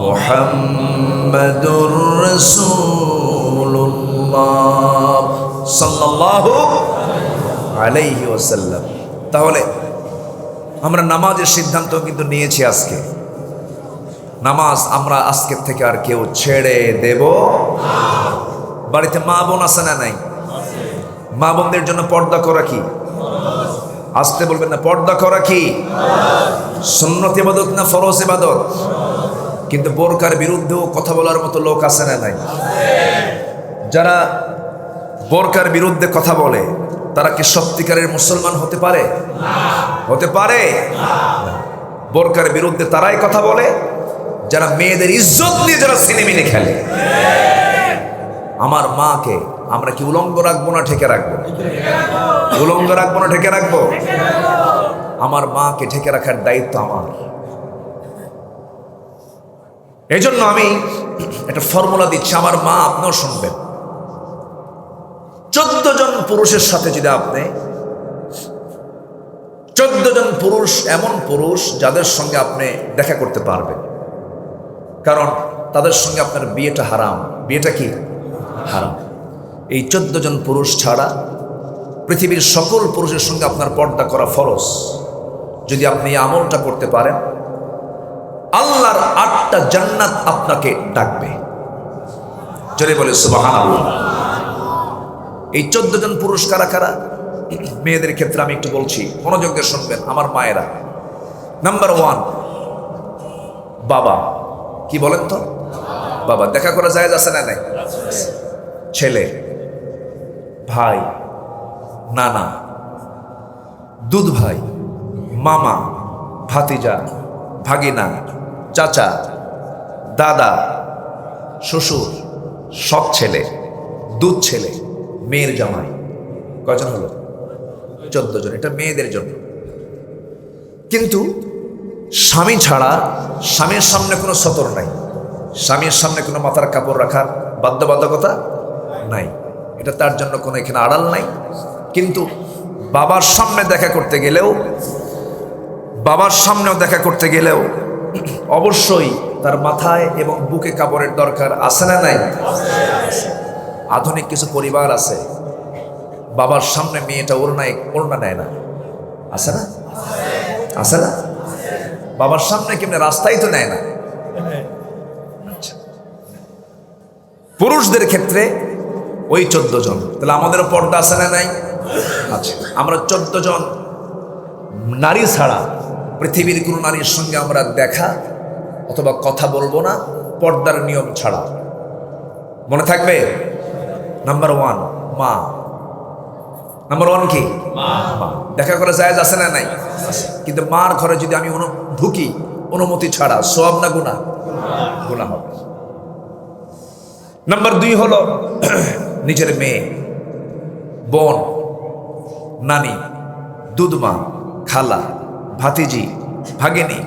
মুহাম্মাদুর রাসূলুল্লাহ সাল্লাল্লাহু আলাইহি ওয়াসাল্লাম। তাহলে আমরা নামাজের সিদ্ধান্ত কিন্তু নিয়েছি আজকে। নামাজ আমরা আজকের থেকে আর কেউ ছেড়ে দেব না। বাড়িতে মা বোন আছে না নাই? মা বোনদের জন্য পর্দা করা কি? আসতে বলবেন না, পর্দা করা কি সুন্নত ইবাদত না ফরজ ইবাদত? কিন্তু বোরকার বিরুদ্ধেও কথা বলার মতো লোক আছে না নাই? যারা বোরকার বিরুদ্ধে কথা বলে তারা কি সত্যিকারের মুসলমান হতে পারে? হতে পারে? বোরকার বিরুদ্ধে তারাই কথা বলে যারা মেয়েদের ইজ্জত নিয়ে যারা ছিনিমিনি খেলে। আমার মাকে আমরা কি উলঙ্গ রাখবো না ঢেকে রাখবো? উলঙ্গ রাখবো না ঢেকে রাখবো? আমার মাকে ঢেকে রাখার দায়িত্ব আমার। এই জন্য আমি একটা ফর্মুলা দিচ্ছি, আমার মা আপনিও শুনবেন। 14 জন পুরুষের সাথে যদি আপনি 14 জন পুরুষ, এমন পুরুষ যাদের সঙ্গে আপনি দেখা করতে পারবেন, কারণ তাদের সঙ্গে আপনার বিয়েটা হারাম। বিয়েটা কি হারাম। এই 14 জন পুরুষ ছাড়া পৃথিবীর সকল পুরুষের সঙ্গে আপনার পর্দা করা ফরজ। যদি আপনি এই আমলটা করতে পারেন, আল্লাহর 8টা জান্নাত আপনাকে ডাকবে। জোরে বলে সুবহানাল্লাহ। এই 14 জন পুরুষ কারা কারা? মেয়েদের ক্ষেত্রে আমি একটু বলছি, মনোযোগ দিয়ে শুনবেন আমার মায়েরা। নাম্বার 1, বাবা। কি বলেন তো? বাবা। দেখা করা জায়েজ আছে না নাই? ছেলে, ভাই, নানা, দুধ ভাই, মামা, ভাতিজা, ভাগিনা, চাচা, দাদা, শ্বশুর, সব ছেলে, দুধ ছেলে, মেয়ের জামাই। কয়জন হলো? 14 জন। এটা মেয়েদের জন্য। কিন্তু স্বামী ছাড়া স্বামীর সামনে কোনো সতর নাই, স্বামীর সামনে কোনো মাথার কাপড় রাখার বাধ্যবাধকতা নাই। এটা তার জন্য কোনো এখানে আড়াল নাই। কিন্তু বাবার সামনে দেখা করতে গেলেও, বাবার সামনেও দেখা করতে গেলেও অবশ্যই তার মাথায় এবং বুকে কাপড়ের দরকার আছে না নাই? আধুনিক কিছু পরিবার আছে বাবার সামনে মেয়েটা ওড়না নেয় না, আছে না? আছে না? বাবার সামনে কেমনে রাস্তায় তো নেয় না। পুরুষদের ক্ষেত্রে ওই 14 জন। তাহলে আমাদেরও পর্দা আছে না নাই? আচ্ছা, আমরা 14 জন নারী ছাড়া পৃথিবীর কোনো নারীর সঙ্গে আমরা দেখা অথবা কথা বলবো না, পর্দার নিয়ম ছাড়া। মনে থাকবে? নাম্বার 1 মা। নাম্বার 1 কি? মা। দেখা করা জায়েজ আছে না নাই? কিন্তু মার ঘরে যদি আমি ঢুকি অনুমতি ছাড়া, সওয়াব না গুনাহ? গুনাহ হবে। নাম্বার 2 হলো নিজের মেয়ে, বোন, নানি, দুধমা, খালা, ভাতিজি, ভাগিনী,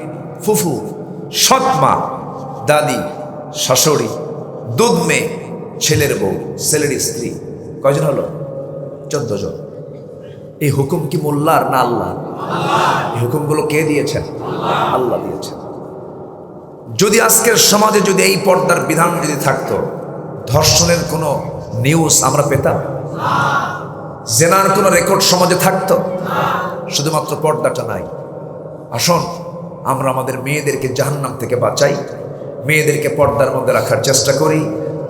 ফুফু, সৎ মা, দাদি, শাশুড়ি, দুধ মেয়ে, ছেলের বউ, ছেলের স্ত্রী। কয়জন হলো? 14 জন। এই হুকুম কি মোল্লার না আল্লাহ? এই হুকুমগুলো কে দিয়েছেন? আল্লাহ দিয়েছেন। যদি আজকের সমাজে যদি এই পর্দার বিধান যদি থাকতো, ধর্ষণের কোনো নিউজ আমরা পেতাম? জেনার কোনো রেকর্ড সমাজে থাকতো? শুধুমাত্র পর্দাটা নাই। আসুন আমরা আমাদের মেয়েদেরকে জাহান্নাম থেকে বাঁচাই, মেয়েদেরকে পর্দার মধ্যে রাখার চেষ্টা করি।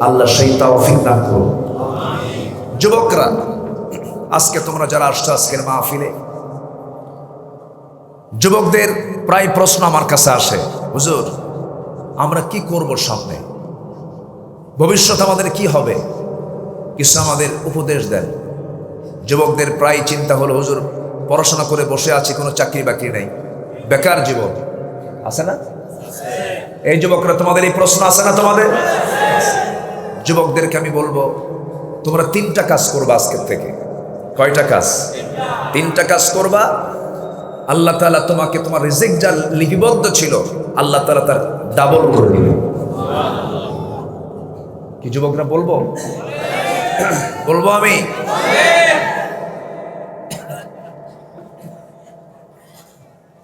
আল্লাহ সেই তৌফিক দান করুন। যুবকরা, আজকে তোমরা যারা আসছো আজকের মাহফিলে, যুবকদের প্রায় প্রশ্ন আমার কাছে আসে, হুজুর আমরা কি করব সামনে, ভবিষ্যৎ আমাদের কি হবে, কিছু আমাদের উপদেশ দেন। যুবকদের প্রায় চিন্তা হলো, হুজুর পড়াশোনা করে বসে আছি, কোনো চাকরি বাকরি নেই, বেকার জীবন। আছে না? এই যুবকরা, তোমাদের এই প্রশ্ন আছে না? তোমাদের যুবকদেরকে আমি বলবো, তোমরা 3টা কাজ করবা আজকের থেকে। কয়টা কাজ? 3টা কাজ করবা। আল্লাহ তাআলা তোমাকে তোমার রিজিক যা লিপিবদ্ধ ছিল আল্লাহ তাআলা তার ডাবল করে দিবে। কি যুবকরা বলবো? বলবো আমি?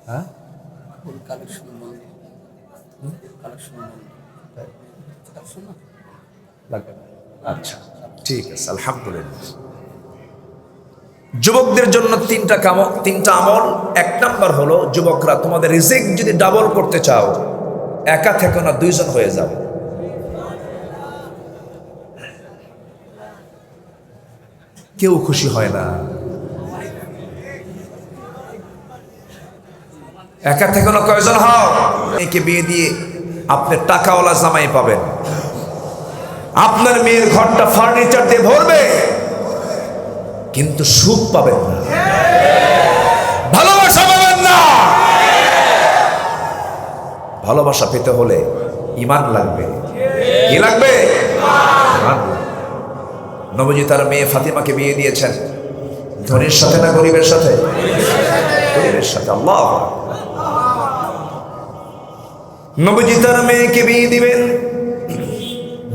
হ্যাঁ, ফুল কালেকশন বন্ধ, কালেকশন বন্ধ, কালেকশন না লাগবে না? আচ্ছা, ঠিক আছে, আলহামদুলিল্লাহ। যুবকদের জন্য তিনটা আমল। এক নাম্বার হলো, যুবকরা তোমাদের রিজিক যদি ডাবল করতে চাও, একা থেকো না, দুইজন হয়ে যাও। কেউ খুশি হয় না, একা থেকো না, কয়জন হও। মেয়েকে বিয়ে দিয়ে আপনি টাকাওয়ালা জামাই পাবেন, আপনার মেয়ের ঘরটা ফার্নিচার দিয়ে ভরবে, কিন্তু সুখ পাবেন না, ভালোবাসা পাবেন না। ভালোবাসা পেতে হলে ঈমান লাগবে। কি লাগবে? ঈমান লাগবে। নবীজি তার মেয়ে ফাতিমাকে বিয়ে দিয়েছেন ধনীর সাথে না গরিবের সাথে? গরিবের সাথে। আল্লাহ। নবীজি তার মেয়েকে বিয়ে দিবেন,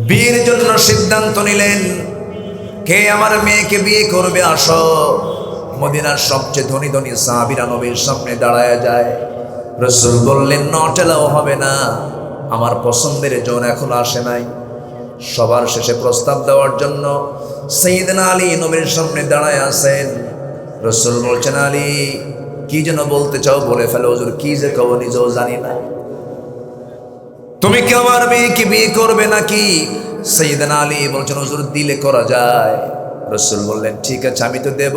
বিয়ের জন্য সিদ্ধান্ত নিলেন, কে আমার মেয়েকে বিয়ে করবে? আসো। মদিনার সবচেয়ে ধনী ধনী সাহাবীরা নবীর সামনে দাঁড়ায় যায়। রাসূল বললেন, নটেলাও হবে না, আমার পছন্দের জন এখন আসে নাই। সবার শেষে প্রস্তাব দেওয়ার জন্য সাইয়েদনা আলী নবীর সামনে দাঁড়ায় আছেন। রাসূল বলছেন, আলী কি যেন বলতে চাও বলে ফেলো। হুজুর কি যে কও নিজেও জানি না। তুমি কি আমার মেয়েকে বিয়ে করবে নাকি? সাইয়েদনা আলী বলছেন, হুজুর দিলে করা যায়। রাসূল বললেন, ঠিক আছে, আমি তো দেব,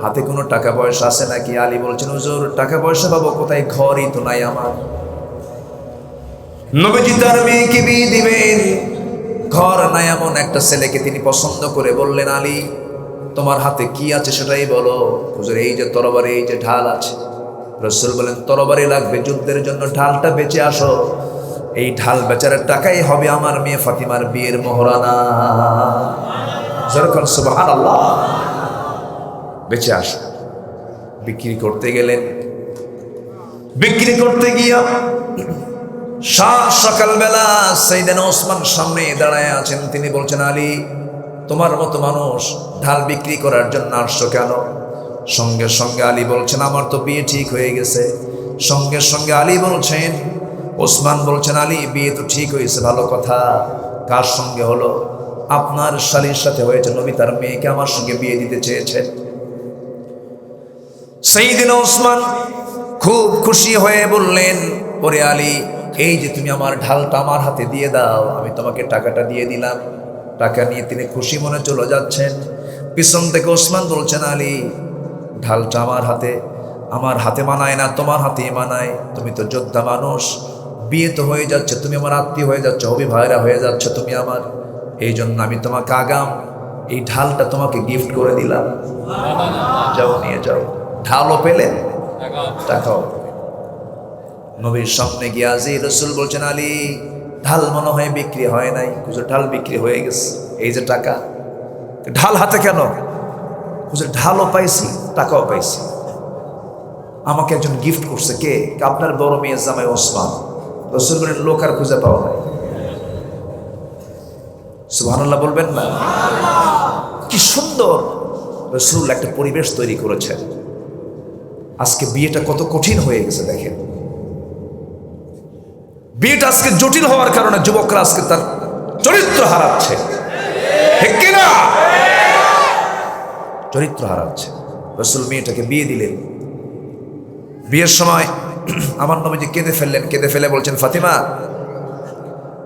হাতে কোনো টাকা পয়সা আছে নাকি? আলী বলছেন, হুজুর টাকা পয়সা পাবো কোথায়, ঘরই তো নাই আমার। নবীজি তার মেয়েকে বিয়ে দিবেন, ঘর নাই এমন একটা ছেলেকে তিনি পছন্দ করে বললেন, আলী তোমার হাতে কি আছে সেটাই বলো। হুজুর এই যে তরবারি, এই যে ঢাল আছে। রাসূল বলেন, তরবারি লাগবে যুদ্ধের জন্য, ঢালটা বেচে আসো। এই ঢাল বেচারের টাকাই হবে আমার মেয়ে ফাতিমার বিয়ের মোহরানা। যেরকম সুবহানাল্লাহ। বেচে আসো। বিক্রি করতে গেলেন, বিক্রি করতে গিয়া সকালবেলা সাইয়েদনা ওসমান সামনে দাঁড়ায় আছেন। তিনি বলছেন, আলী তোমার মতো মানুষ ঢাল বিক্রি করার জন্য আসছো কেন? সঙ্গে সঙ্গে আলী বলছেন, আমার তো বিয়ে ঠিক হয়ে গেছে। সঙ্গে সঙ্গে আলী বলছেন, ওসমান বলছেন, আলী বিয়ে তো ঠিক হয়েছে, ভালো কথা। কার সঙ্গে হলো? আপনার শালীর সাথে হয়েছে। নবী তার মেয়েকে আমার সঙ্গে বিয়ে দিতে চেয়েছেন। সাইয়েদনা ওসমান খুব খুশি হয়ে বললেন, ওরে আলী, এই যে তুমি আমার ঢালটা আমার হাতে দিয়ে দাও, আমি তোমাকে টাকাটা দিয়ে দিলাম। টাকা নিয়ে তিনি খুশি মনে চলে যাচ্ছেন। পিছন থেকে ওসমান বলছেন, আলী ঢালটা আমার হাতে মানায় না, তোমার হাতেই মানায়। তুমি তো যোদ্ধা মানুষ, বিয়ে তো হয়ে যাচ্ছে, তুমি আমার আত্মীয় হয়ে যাচ্ছ, হবি ভাইরা হয়ে যাচ্ছ তুমি আমার, এই জন্য আমি তোমাকে আগাম এই ঢালটা তোমাকে গিফট করে দিলাম। যাও, নিয়ে যাও। ঢালও পেলেন, টাকাও। নবীর সামনে গিয়ে হাজির। রাসূল বলছেন, আলী ঢাল মনে হয় বিক্রি হয় নাই। হুজুর ঢাল বিক্রি হয়ে গেছে, এই যে টাকা। ঢাল হাতে কেন? হুজুর ঢালও পাইছি, টাকাও পাইছি, আমাকে একজন গিফট করছে। কে? আপনার বড় মেয়ে জামাই ওসমান। রাসূল বলেন, লোক আর খুঁজে পাও নাই। সুবহানাল্লাহ বলবেন না? কি সুন্দর রাসূল একটা পরিবেশ তৈরি করেছেন। আজকে বিয়েটা কত কঠিন হয়ে গেছে দেখেন। বিয়েটা আজকে জটিল হওয়ার কারণে যুবকরা আজকে তার চরিত্র হারাচ্ছে। ঠিক কিনা? চরিত্র হারাচ্ছে। রাসূল মেয়েটাকে বিয়ে দিলেন। বিয়ের সময় আমার নবীজি কেঁদে ফেললেন। কেঁদে ফেলে বলছেন, ফাতিমা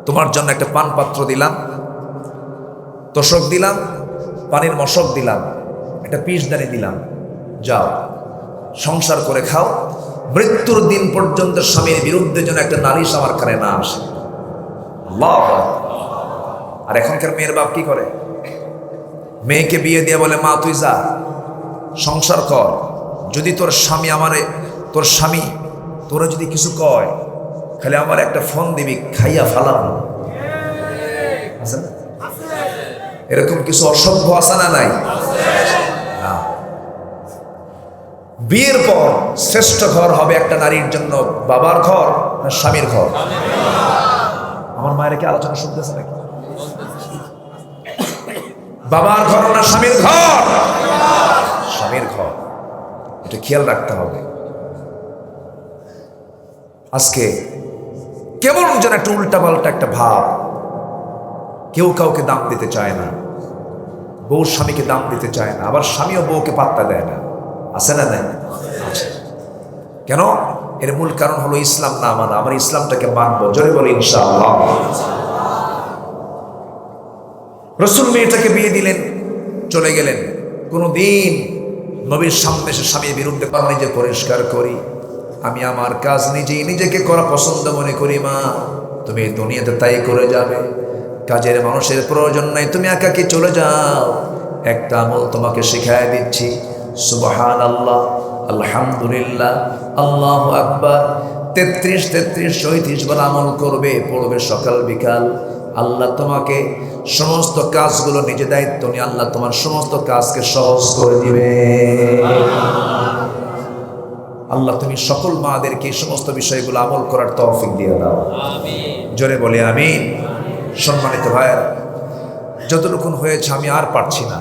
তোমার জন্য একটা পান পাত্র দিলাম, তোশক দিলাম, পানির মশক দিলাম, একটা পিসদানি দিলাম, যাও সংসার করে খাও, মৃত্যুর দিন পর্যন্ত স্বামীর বিরুদ্ধে যেন একটা নালিশ আমার কানে না আসে। আল্লাহ। আর এখনকার মেয়ের বাপ কি করে? মেয়েকে বিয়ে দিয়ে বলে, মা তুই যা সংসার কর, যদি তোর স্বামী তোরা যদি কিছু কয়, খালি আমার একটা ফোন দিবি, খাইয়া ফালাম। আছে না এরকম কিছু অসভ্য? আছে না নাই? বিয়ের পর শ্রেষ্ঠ ঘর হবে একটা নারীর জন্য বাবার ঘর না স্বামীর ঘর? আমার মায়ের কি আলোচনা শুনতেছে নাকি? বাবার ঘর না স্বামীর ঘর? স্বামীর ঘর। এটা খেয়াল রাখতে হবে। আজকে কেমন যেন একটা উল্টাপাল্টা একটা ভাব, কেউ কাউকে দাম দিতে চায় না, বউ স্বামীকে দাম দিতে চায় না, আবার স্বামীও বউকে পাত্তা দেয় না, আছে না নাই? আছে। কেন? এর মূল কারণ হলো ইসলাম না মানা। আমার ইসলামটাকে মানবো, জোরে বলি ইনশাআল্লাহ। রাসূল মেয়েটাকে বিয়ে দিলেন, চলে গেলেন। কোনদিন নবীর সামনে এসে স্বামীর বিরুদ্ধে নিজে পরিষ্কার করি, আমি আমার কাজ নিজেই নিজেকে করা পছন্দ মনে করি। মা, তুমি দুনিয়াতে তাই করে যাবে, কাজের মানুষের প্রয়োজন নাই, তুমি একাকি চলে যাও। একটা আমল তোমাকে শিখায় দিচ্ছি, সুবহানাল্লাহ, আলহামদুলিল্লাহ, আল্লাহু আকবার 33 বার আমল করবে, পড়বে সকাল বিকাল। আল্লাহ তোমাকে সমস্ত কাজগুলো নিজে দায়িত্ব নিয়ে আল্লাহ তোমার সমস্ত কাজকে সহজ করে দিবে। আল্লাহ তুমি সকল মাদেরকে এই সমস্ত বিষয়গুলো আমল করার তৌফিক দিয়ে দাও, জোরে বলে আমিন। সম্মানিত ভাইয়েরা, যতটুকুন হয়েছে আমি আর পারছি না,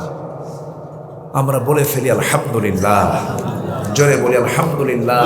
আমরা বলে ফেলি আলহামদুলিল্লাহ, জোরে বলি আলহামদুলিল্লাহ।